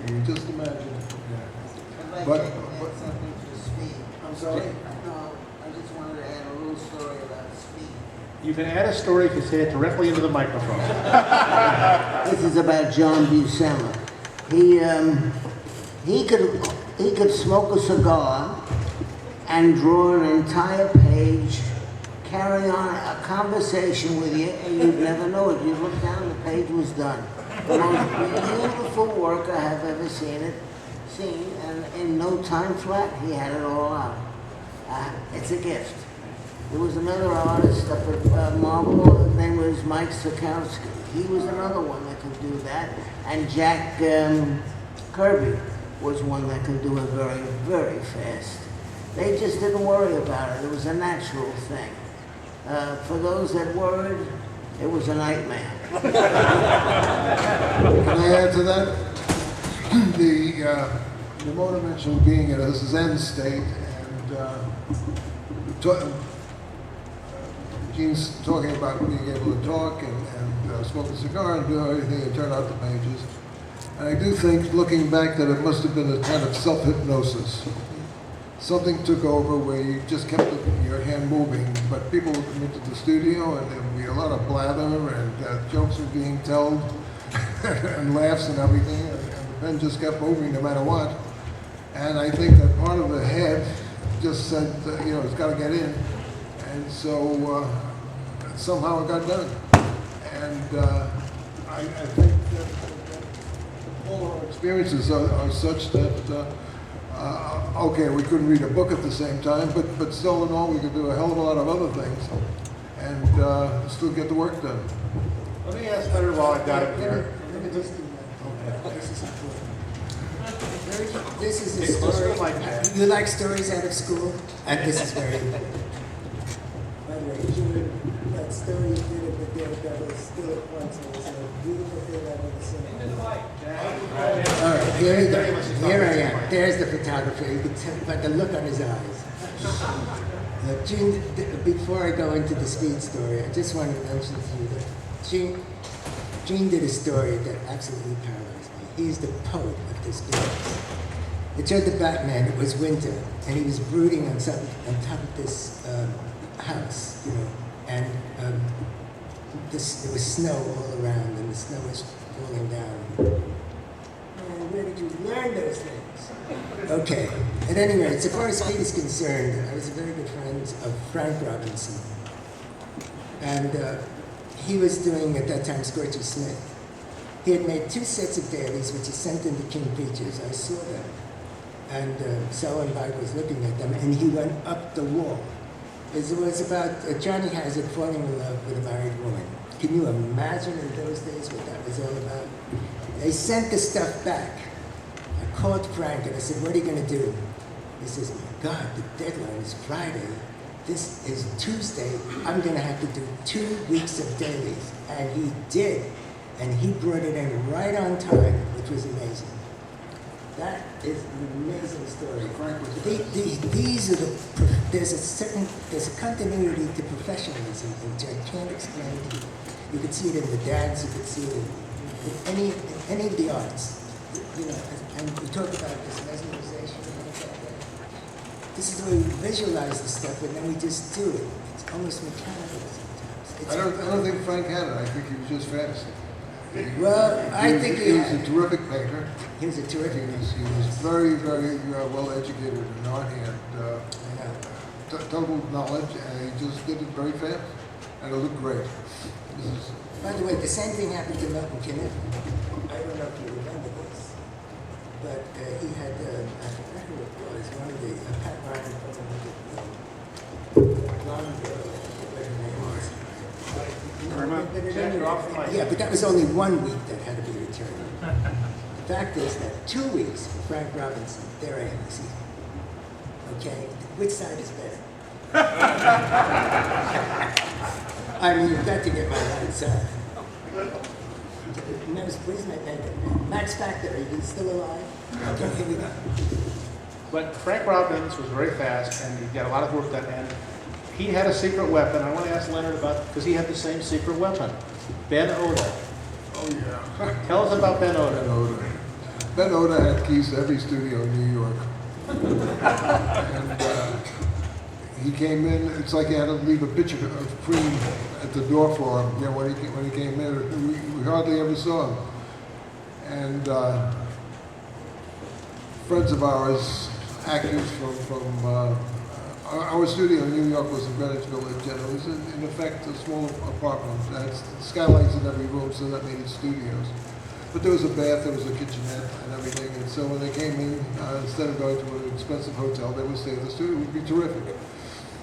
You just imagine. I'd like to add something to speed. I'm sorry? No, I just wanted to add a little story about speed. You can add a story if you say it directly into the microphone. This is about John Buscema. He could smoke a cigar and draw an entire page, carry on a conversation with you, and you'd never know it. You'd look down, the page was done. The most beautiful work I have ever seen, and in no time flat, he had it all out. It's a gift. There was another artist up at Marvel, his name was Mike Sikowski. He was another one that could do that. And Jack Kirby was one that could do it very, very fast. They just didn't worry about it. It was a natural thing. For those that worried, it was a nightmare. Can I add to that? Ramona mentioned being at a Zen state, and Gene's talking about being able to talk and smoke a cigar and do everything and turn out the pages. And I do think, looking back, that it must have been a kind of self-hypnosis. Something took over where you just kept your hand moving, but people would come into the studio and there would be a lot of blather and jokes were being told and laughs and everything, and the pen just kept moving no matter what. And I think that part of the head just said, it's got to get in. And so somehow it got done. And I think that all our experiences are such that, okay, we couldn't read a book at the same time, but still in all, we could do a hell of a lot of other things and still get the work done. Let me ask Leonard while I got it here. Let me just do that. This is important. This is a It's just story. like that. You like stories out of school? And this is very important. By the way, June, that story you did at the Dead Devils still at once was a beautiful thing I've ever seen. All right, here you go. Here I am. There's the photographer. You can tell by the look on his eyes. Gene, before I go into the speed story, I just want to mention to you that Gene did a story that absolutely paralyzed me. He's the poet of this business. It showed the Batman. It was winter, and he was brooding on top of this house, and there was snow all around, and the snow was falling down. And where did you learn those things? Okay. At any rate, so far as speed is concerned, I was a very good friend of Frank Robinson, and he was doing at that time Scorchy Smith. He had made 2 sets of dailies, which he sent into King Features. I saw them, and Sullenberg was looking at them, and he went up the wall. It was about Johnny Hazard falling in love with a married woman. Can you imagine in those days what that was all about? They sent the stuff back. I called Frank and I said, "What are you going to do?" He says, "My God, the deadline is Friday. This is Tuesday. I'm going to have to do 2 weeks of dailies." And he did. And he brought it in right on time, which was amazing. That is an amazing story. These are there's a continuity to professionalism which I can't explain to you. You could see it in the dance, you could see it in any of the arts. And we talk about this mesmerization and things like that. This is the way we visualize the stuff, and then we just do it. It's almost mechanical sometimes. I don't think Frank had it. I think he was just fast. Well, I think he was a terrific painter. he was a terrific He was very, very well educated in art. He had total knowledge, and he just did it very fast, and it looked great. This is, By the way, the same thing happened to Milton Kenneth. I don't know if you remember this, but he had, I forgot who it was, one of the, Pat Ryan, whatever her name was. Yeah, but that was only 1 week that had to be returned. The fact is that 2 weeks for Frank Robinson, there I am this evening. Okay, which side is better? I mean, you've got to get my right side. Where's my pen? Max Factor, are you still alive? Okay, here we go. But Frank Robbins was very fast, and he got a lot of work done, and he had a secret weapon. I want to ask Leonard about, because he had the same secret weapon, Ben Oda. oh yeah. Tell us about Ben Ben Oda. Oda. Ben Oda had keys to every studio in New York. And he came in, it's like you had to leave a pitcher of cream at the door for him. You know, when he came in, we hardly ever saw him. And friends of ours, actors from our studio in New York was in Greenwich Village, and it was in effect a small apartment. It had skylights in every room, so that made it studios. But there was a bath, there was a kitchenette, and everything. And so when they came in, instead of going to an expensive hotel, they would stay in the studio. It would be terrific.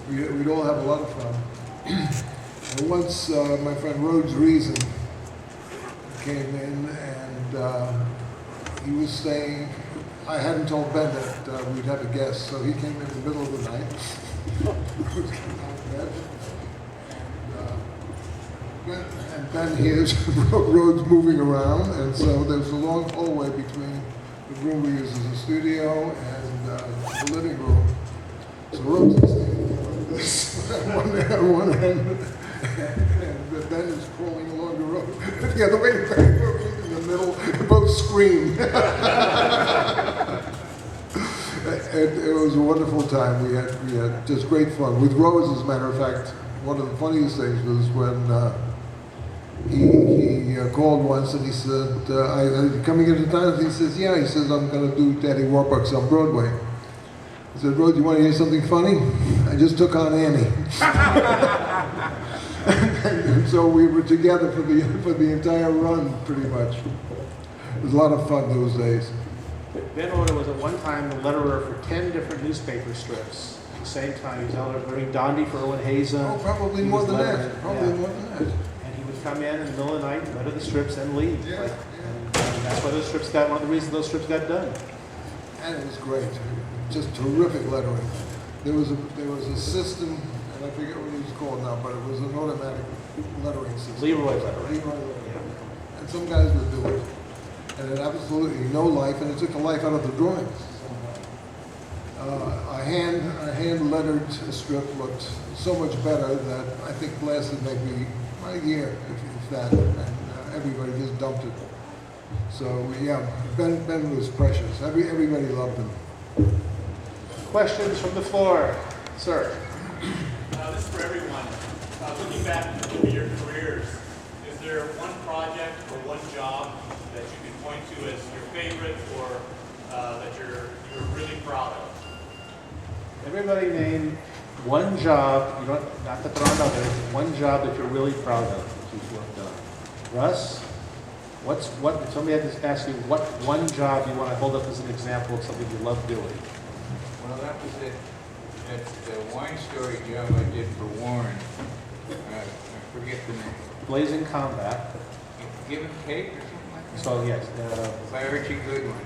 We'd all have a lot of fun. And once my friend Rhodes Reason came in, and he was staying. I hadn't told Ben that we'd have a guest, so he came in the middle of the night. And Ben hears Rhodes moving around, and so there's a long hallway between the room we use as a studio and the living room. So Rhodes is standing like this on one end, and Ben is crawling along the road the other way. In the middle, they both scream. It was a wonderful time. We had just great fun with Rose. As a matter of fact, one of the funniest things was when he called once and he said, "Are you coming into town?" And he says, "Yeah." He says, "I'm going to do Daddy Warbucks on Broadway." I said, "Rose, you want to hear something funny? I just took on Annie." And so we were together for the entire run, pretty much. It was a lot of fun those days. Ben Oda was at one time the letterer for 10 different newspaper strips. At the same time, he was lettering Dondi for Owen Hazen. Oh, probably more than that. Probably more than that. And he would come in the middle of the night, letter the strips, and leave. Yeah, And that's why those strips got, one of the reasons those strips got done. And it was great. Just terrific lettering. There was a system, and I forget what it was called now, but it was an automatic lettering system. Leroy lettering. Leroy lettering. And some guys would do it. And it had absolutely no life, and it took the life out of the drawings. A hand lettered strip looked so much better that I think lasted maybe a year, if that, and everybody just dumped it. So yeah, Ben was precious. Everybody loved him. Questions from the floor, sir? This is for everyone. Looking back over your careers, is there one project or one job that you can point to as your favorite or that you're really proud of? Everybody name one job, you don't, not to throw out others, one job that you're really proud of that you've worked on. Russ, somebody had to ask you what one job you want to hold up as an example of something you love doing. Well, that was it. That's the wine story job I did for Warren. I forget the name. Blazing Combat. Give and Take or something like that? So yes, By Archie Goodwin.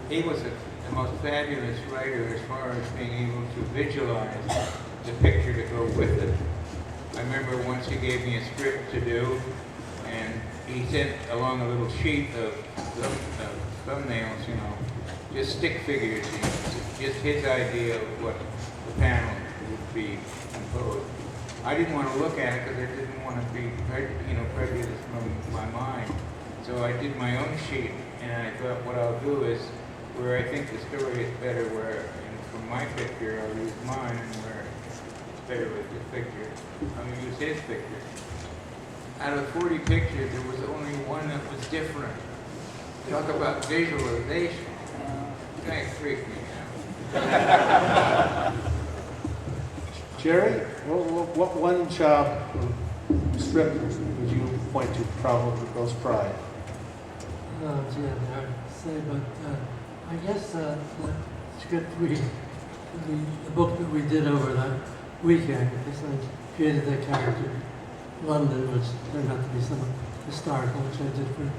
He was the most fabulous writer as far as being able to visualize the picture to go with it. I remember once he gave me a script to do, and he sent along a little sheet of thumbnails, just stick figures, just his idea of what the panel would be composed. I didn't want to look at it because I didn't want to be, prejudiced from my mind. So I did my own sheet, and I thought what I'll do is, where I think the story is better, from my picture, I'll use mine, and where it's better with his picture, I'll use his picture. out of 40 pictures, there was only one that was different. Talk about visualization. Kind of freaked me out. Jerry, what one job or strip would you point to probably with most pride? Oh, gee, that'd be hard to say, but I guess the script the book that we did over that weekend, because I created that character, London, which turned out to be somewhat historical, which I did for,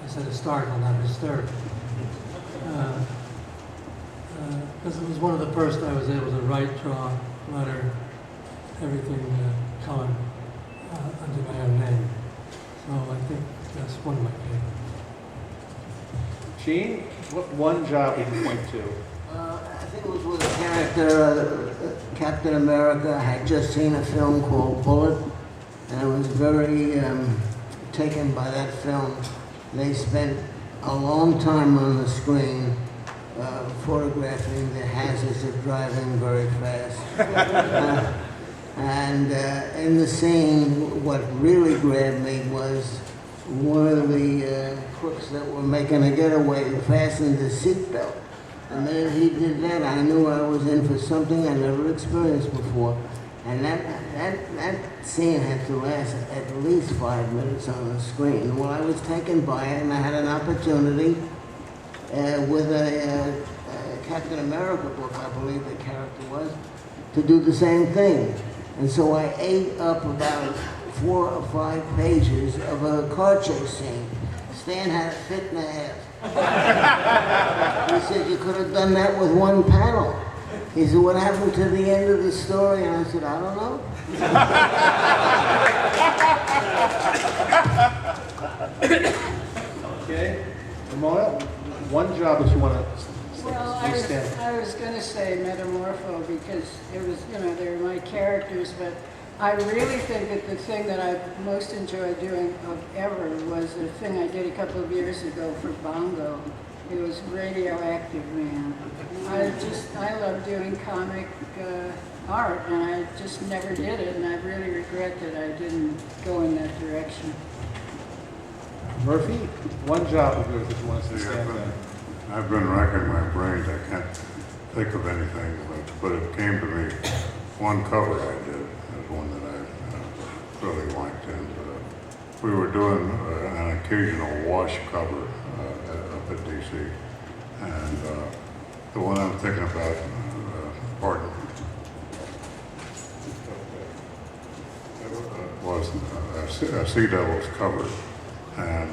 I said historical, not hysterical. Because it was one of the first I was able to write, draw, letter, everything Colan under my own name. So I think that's one of my favorites. Gene, what one job would you point to? I think it was with a character, Captain America. I had just seen a film called Bullet, and I was very taken by that film. They spent a long time on the screen photographing the hazards of driving very fast. And in the scene, what really grabbed me was one of the crooks that were making a getaway fastened his seatbelt. And then he did that. I knew I was in for something I never experienced before. And that scene had to last at least 5 minutes on the screen. Well, I was taken by it, and I had an opportunity with a Captain America book, I believe the character was, to do the same thing. And so I ate up about 4 or 5 pages of a car chase scene. Stan had a fit and a half. He said, you could have done that with one panel. He said, what happened to the end of the story? And I said, I don't know. Okay. Ramona, one job that you want to Well, I was going to say Metamorpho because it was, they were my characters, but I really think that the thing that I most enjoyed doing of ever was the thing I did a couple of years ago for Bongo. It was Radioactive Man. I love doing comic art, and I just never did it, and I really regret that I didn't go in that direction. Murphy, one job of yours that you want us to stand on. I've been racking my brains. I can't think of anything, but it came to me. One cover I did is one that I really liked, and we were doing an occasional wash cover up at DC, and the one I'm thinking about, pardon, was a Sea Devils cover, and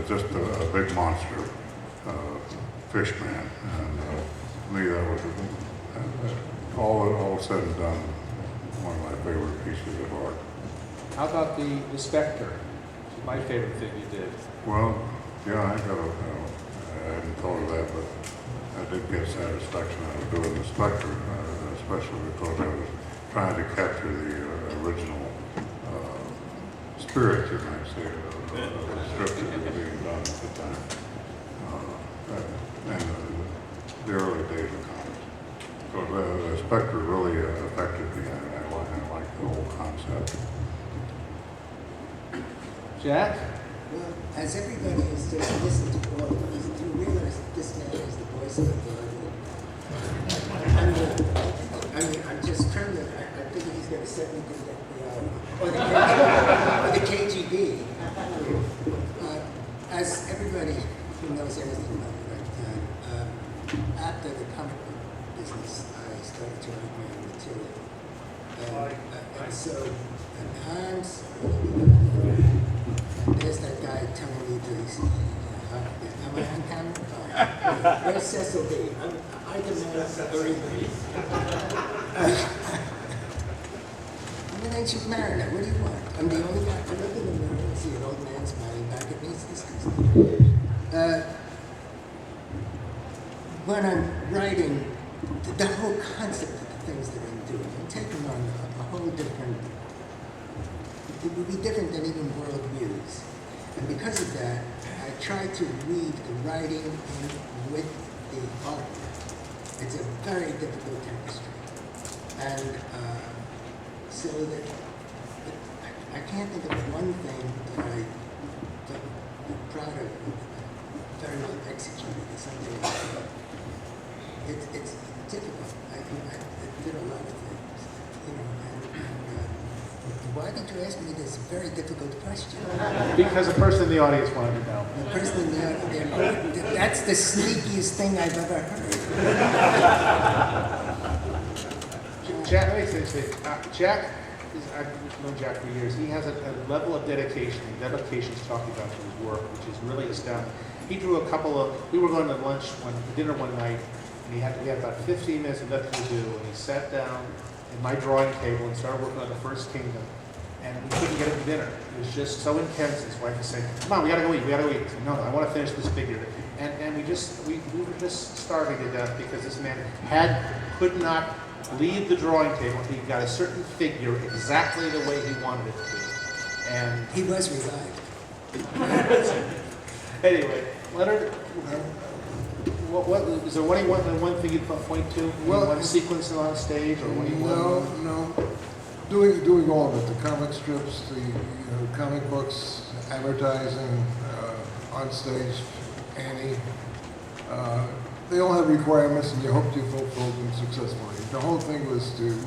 just a big monster. Fish Man, and to me that was all said and done one of my favorite pieces of art. How about the Spectre? My favorite thing you did. Well, yeah, I hadn't thought of that, but I did get satisfaction out of doing the Spectre, especially because I was trying to capture the original spirit, you might say, of the strip that was being done at the time. And the early days of comics. So the Spectre really affected me, and I like the whole concept. Jack? Well, as everybody has just listened to all of us, do you realize that this man is the voice of the Guardian? I'm just trying to, I think he's going to set me to or the KGB. As everybody who knows anything about it, after the comic book business, I started to write my own material. And so, and there's that guy telling me to, am I on camera? Where's Cecil B? I demand everything. I'm an ancient mariner. What do you want? I'm the only guy. I look in the mirror and see an old man smiling back at me. When I'm writing, the whole concept of the things that I'm doing, I'm taking on a whole different, it would be different than even world views. And because of that, I try to weave the writing in with the art. It's a very difficult tapestry. And so that I I can't think of one thing that I'm proud of, very well executed, or something like that. It's difficult. I did a lot of things, you know, and why did you ask me this very difficult question? Because a person in the audience wanted to know. The person in the audience, that's the sneakiest thing I've ever heard. Jack, let me say this. Jack, I've known Jack for years. He has a level of dedication he's talking about to his work, which is really astounding. He drew a couple of, we were going to dinner one night, and we had about 15 minutes of nothing to do, and he sat down at my drawing table and started working on the First Kingdom, and we couldn't get him to dinner. It was just so intense. His wife was saying, "Come on, we gotta go eat, we gotta go eat." I said, "No, I want to finish this figure." And we were just starving to death because this man could not leave the drawing table. He got a certain figure exactly the way he wanted it to. And He was revived. anyway, Leonard, what is there one thing you'd point to? Well, one sequence on stage, or what do you want? No. Doing all of it, the comic strips, the comic books, advertising, on stage, Annie. They all have requirements, and you hope you fulfill them successfully. The whole thing was to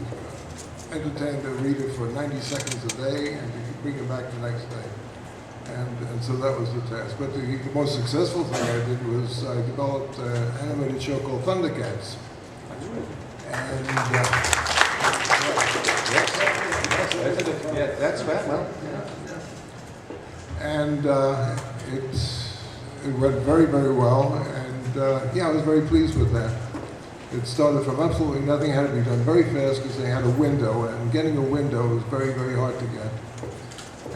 entertain the reader for 90 seconds a day and to bring it back the next day. And so that was the task. But the most successful thing I did was I developed an animated show called Thundercats. And That's right. Well, and it went very, very well. And I was very pleased with that. It started from absolutely nothing, had to be done very fast because they had a window, and getting a window was very, very hard to get.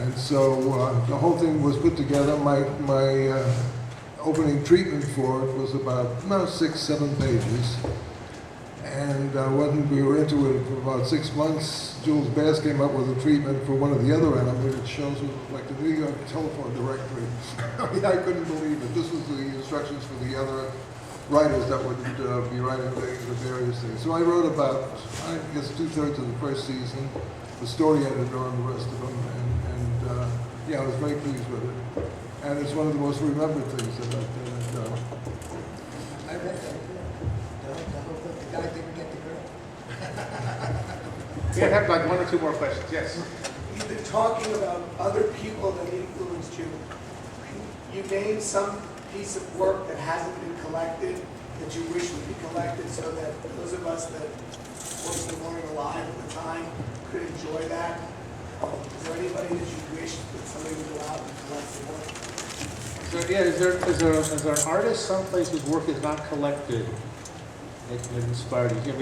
And so the whole thing was put together. My opening treatment for it was about 6-7 pages. And when we were into it for about 6 months, Jules Bass came up with a treatment for one of the other animated shows, like the New York Telephone Directory. I mean, I couldn't believe it. This was the instructions for the other writers that would be writing the various things. So I wrote about, I guess, 2/3 of the first season, the story editor on the rest of them, and I was very pleased with it. And it's one of the most remembered things that I've done. I read that. The whole book, the guy didn't get the girl. I have like one or two more questions. Yes. You've been talking about other people that influenced you. You named some piece of work that hasn't been collected that you wish would be collected so that those of us that weren't alive at the time could enjoy that. Is there anybody that you wish that somebody would go out and collect the work? Is there an artist someplace whose work is not collected that inspired you?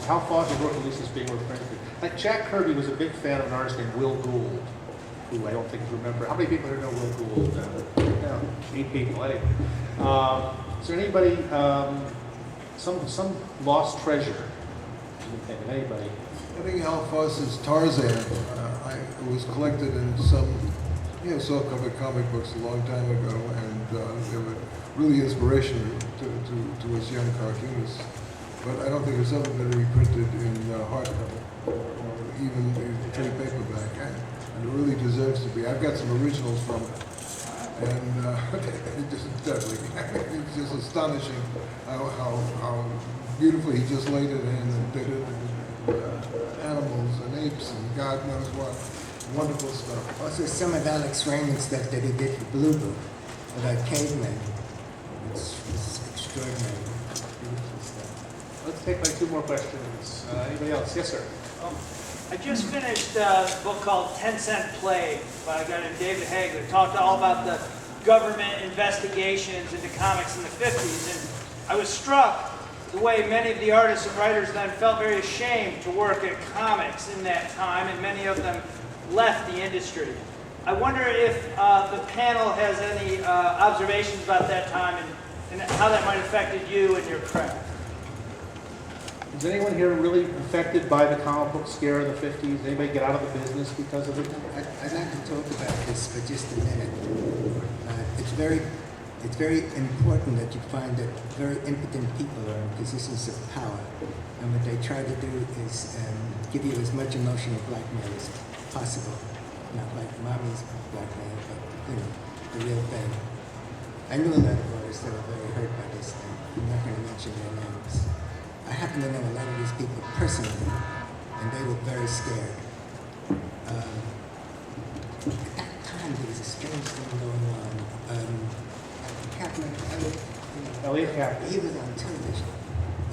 How far his work at least is being reprinted? Like Jack Kirby was a big fan of an artist named Will Gould, who I don't think is remembered. How many people here know Will Gould? 8 people. Anyway. Is there anybody, some lost treasure? You can think of anybody. I think Al Foss's Tarzan was collected in some soft-cover comic books a long time ago, and they were really inspirational to us young cartoonists. But I don't think it's ever going to be printed in hardcover or even in trade paperback, and it really deserves to be. I've got some originals from it, and it's just astonishing how beautifully he just laid it in and did it. Animals and apes and God knows what. Wonderful stuff. Also, some of Alex Raymond's stuff that he did for Blue Book about cavemen. It's extraordinary. Beautiful stuff. Let's take like 2 more questions. Anybody else? Yes, sir. I just finished a book called 10 Cent Plague by a guy named David Haig that talked all about the government investigations into comics in the 50s. And I was struck the way many of the artists and writers then felt very ashamed to work at comics in that time, and many of them left the industry. I wonder if the panel has any observations about that time and how that might have affected you and your craft. Is anyone here really affected by the comic book scare in the 50s? Anybody get out of the business because of it? I'd like to talk about this for just a minute. It's very important that you find that very impotent people are in positions of power. And what they try to do is give you as much emotional blackmail as possible. not like mommy's blackmail, but, you know, the real thing. I knew a lot of artists that were very hurt by this thing. I'm not going to mention their names. I happen to know a lot of these people personally, and they were very scared. At that time, there was a strange thing going on. Captain Elliot Kaplan. he was on television,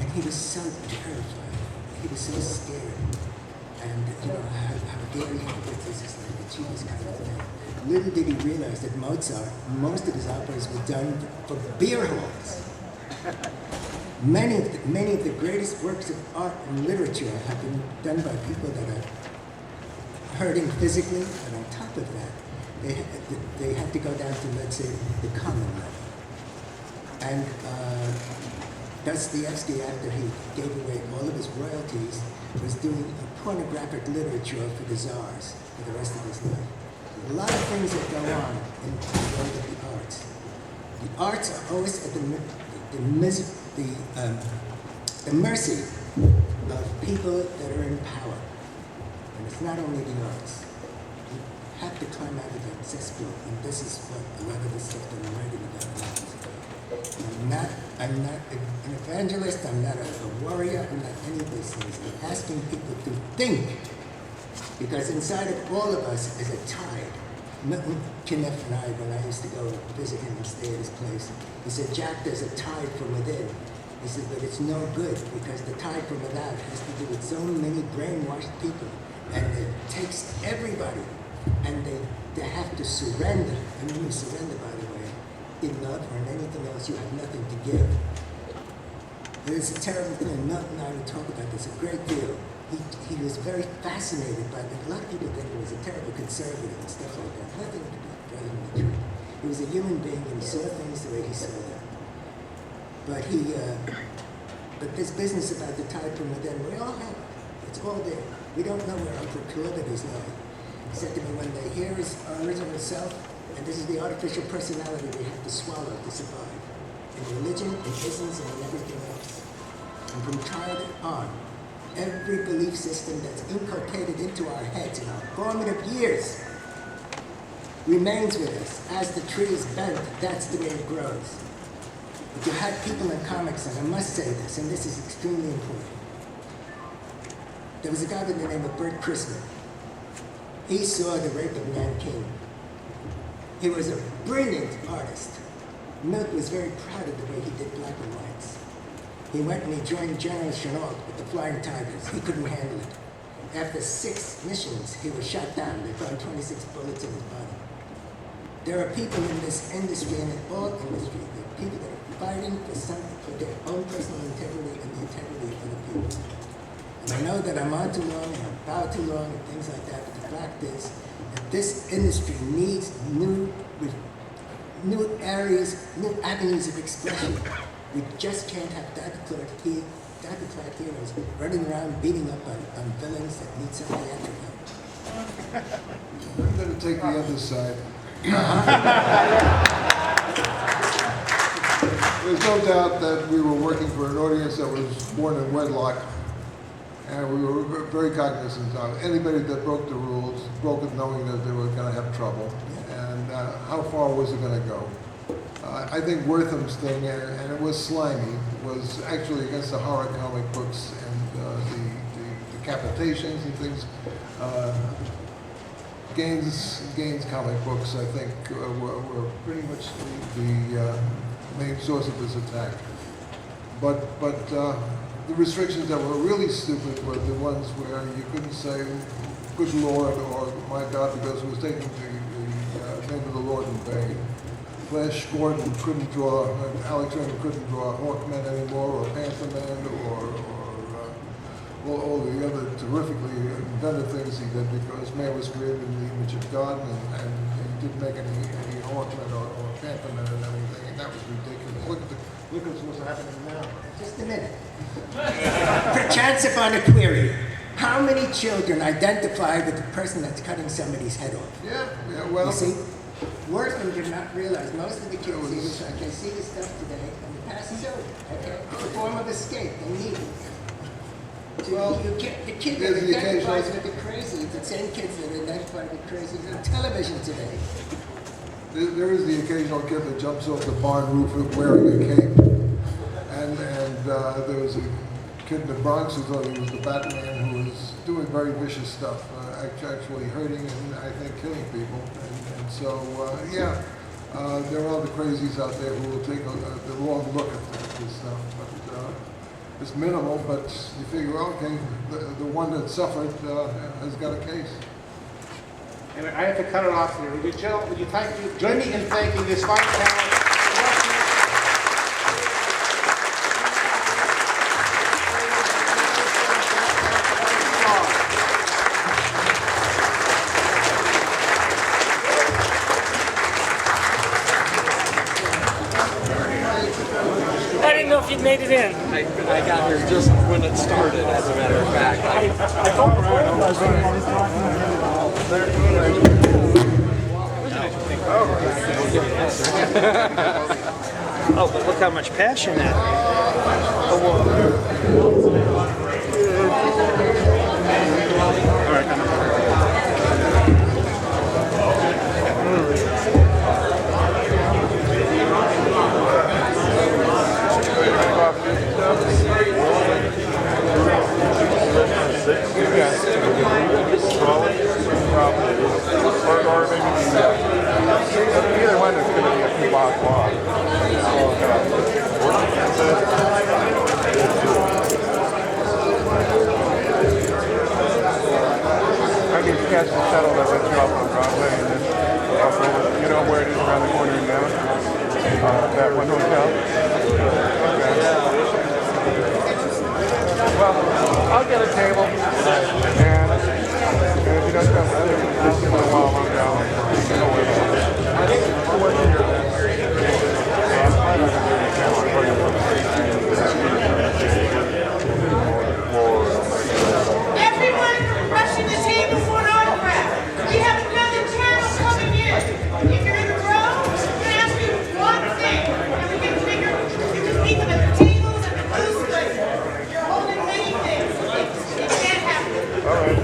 and he was so terrified. He was so scared. And, you know, how dare he put this is like a genius kind of thing. Little did he realize that Mozart, most of his operas were done for beer halls. Many of the greatest works of art and literature have been done by people that are hurting physically, and on top of that, they had to go down to, let's say, the common level. And Dostoevsky, after he gave away all of his royalties, was doing a pornographic literature for the czars for the rest of his life. There's a lot of things that go on in the world of the arts. The arts are always at the mercy of people that are in power. And it's not only the arts. You have to climb out of that cesspool, and this is what a lot of the stuff that I'm writing about now is about. I'm not an evangelist, I'm not a warrior, I'm not any of these things. I'm asking people to think, because inside of all of us is a tide. Milton Caniff and I, when I used to go visit him and stay at his place, he said, Jack, there's a tide from within. He said, but it's no good, because the tide from without has to do with so many brainwashed people, and it takes everybody, and they have to surrender. And when you surrender, by the way, in love or in anything else, you have nothing to give. There's a terrible thing. Milton and I would talk about this a great deal. He was very fascinated by that. A lot of people think he was a terrible conservative and stuff like that. Nothing to do with the truth. He was a human being and he saw things the way he saw them. But this business about the tide from within, we all have it. It's all there. We don't know where our proclivities lie. He said to me one day, here is our original self, and this is the artificial personality we have to swallow to survive. In religion, in business, and in everything else. And from childhood on, every belief system that's inculcated into our heads in our formative years remains with us. As the tree is bent, that's the way it grows. But you have people in comics, and I must say this, and this is extremely important. There was a guy by the name of Bert Christman. He saw the rape of Nanking. He was a brilliant artist. Milt was very proud of the way he did black and whites. He went and he joined General Chenault with the Flying Tigers. He couldn't handle it. After 6 missions, he was shot down. They found 26 bullets in his body. There are people in this industry and in all industry, there are people that are fighting for something, for their own personal integrity and the integrity of other people. And I know that I'm on too long and I'm about too long and things like that, but the fact is that this industry needs new areas, new avenues of expression. We just can't have Dapper-clad heroes running around beating up on villains that need somebody after them. I'm going to take the other side. There's no doubt that we were working for an audience that was born in wedlock, and we were very cognizant of anybody that broke the rules, broke it knowing that they were going to have trouble, and how far was it going to go. I think Wortham's thing, and it was slimy, was actually against the horror comic books and the decapitations and things. Gaines comic books, I think, were pretty much the main source of this attack. But the restrictions that were really stupid were the ones where you couldn't say "Good Lord" or "My God" because it was taking the name of the Lord in vain. Flash Gordon couldn't draw, Alex Raymond couldn't draw Hawkman anymore, or Pantherman, or all the other terrifically inventive things he did, because man was created in the image of God, and he didn't make any Hawkman or Pantherman and anything, and that was ridiculous. Look at what's happening now. Just a minute. Perchance upon a query, how many children identify with the person that's cutting somebody's head off? Yeah, well. You see? Worthman did not realize most of the kids see this, I can see this stuff today, and the passes over. Okay? It's a form of escape. They need it. Well, The kids there's that the identifies occasional- with the crazy, it's the same kids that identify with the crazy on television today. There is the occasional kid that jumps off the barn roof wearing a cape. And there was a kid in the Bronx who thought he was the Batman who was doing very vicious stuff, actually hurting and I think killing people. And so, yeah, there are the crazies out there who will take the wrong look at this stuff. But it's minimal, but you figure, okay, the one that suffered has got a case. Anyway, I have to cut it off here. Would you join me in thanking this fine panel? I didn't know if you'd made it in. I got here just when it started, as a matter of fact. Oh, but look how much passion that. Either one is going to be a few blocks long. I mean, catch the shuttle that lets you off on Broadway and then up over, you know where it is around the corner now? That one hotel? Okay. Well, I'll get a table and if he doesn't come, just give me a while I'm down. I'll work here then. I'm probably not going to do any camera. I'm probably going Everyone rushing the table for an autograph. We have another channel coming in. If you're in the row, I'm going to ask you one thing. And we can figure, you can meet them at the tables and the booths, but you're holding many things. It can't happen. All right.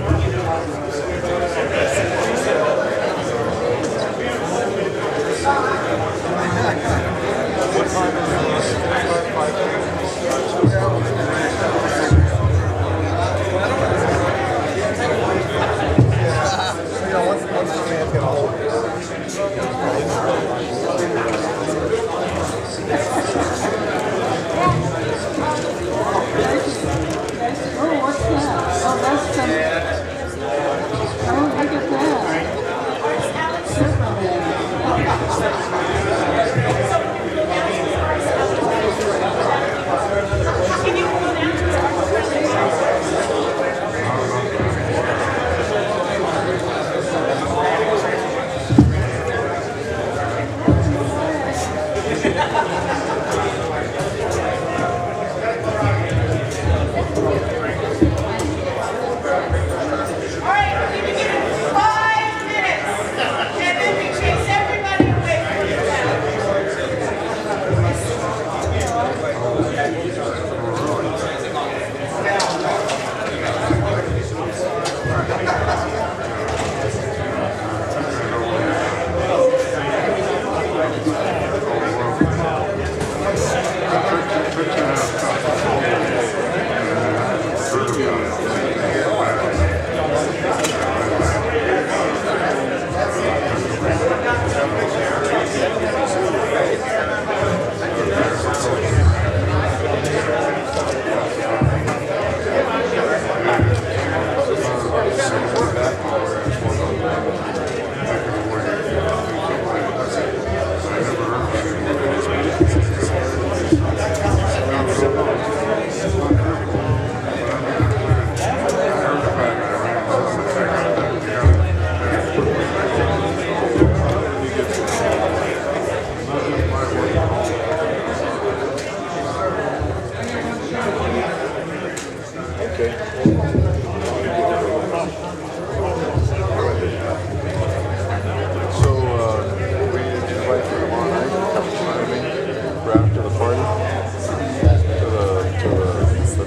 What time is Oh, what's that? Oh, that's some... Oh, look at that. Superman. Can you pull down?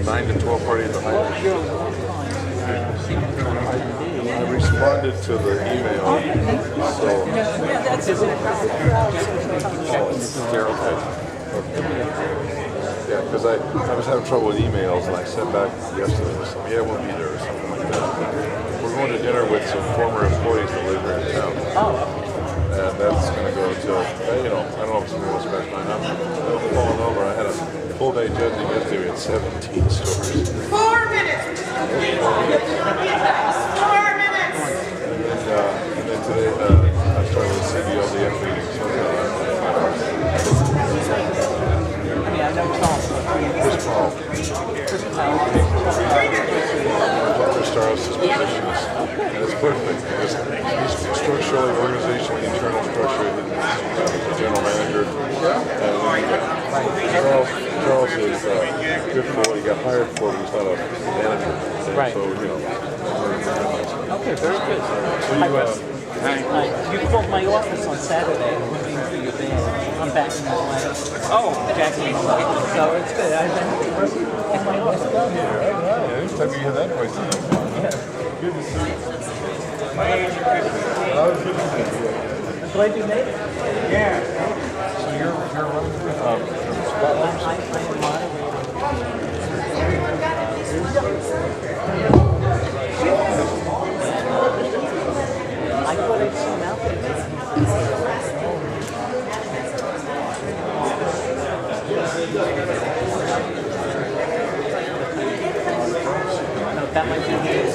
9 to 12 at the height. I responded to the email, so. Oh, it's stereotype. Yeah, because I was having trouble with emails, and I sent back yesterday or something. Yeah, we'll be there or something like that. We're going to dinner with some former employees that live here in town. And that's going to go to, you know, I don't know if it's going to go special. I'm falling over. I had a full day judging yesterday. We had 17 stories. 4 minutes. 4 minutes. And then today, I started with CBLDF meeting. I know Tom. Chris Paul. Dr. Starr's position is, and it's perfect. He's structurally, organizationally, internal structure. He's the general manager. And Charles is good for what he got hired for, but he's not a manager. Right. So, you know. Okay, very good. So You called my office on Saturday looking for your band. I'm back in Atlanta. Oh, Jackie. So it's good. I've been in my office down here. Anytime you hear that voice, Yeah. good to see you. I'm glad you made it. Yeah. So you're running the spotlight? I am moderating. I thought I'd seen out there. No, that might be his.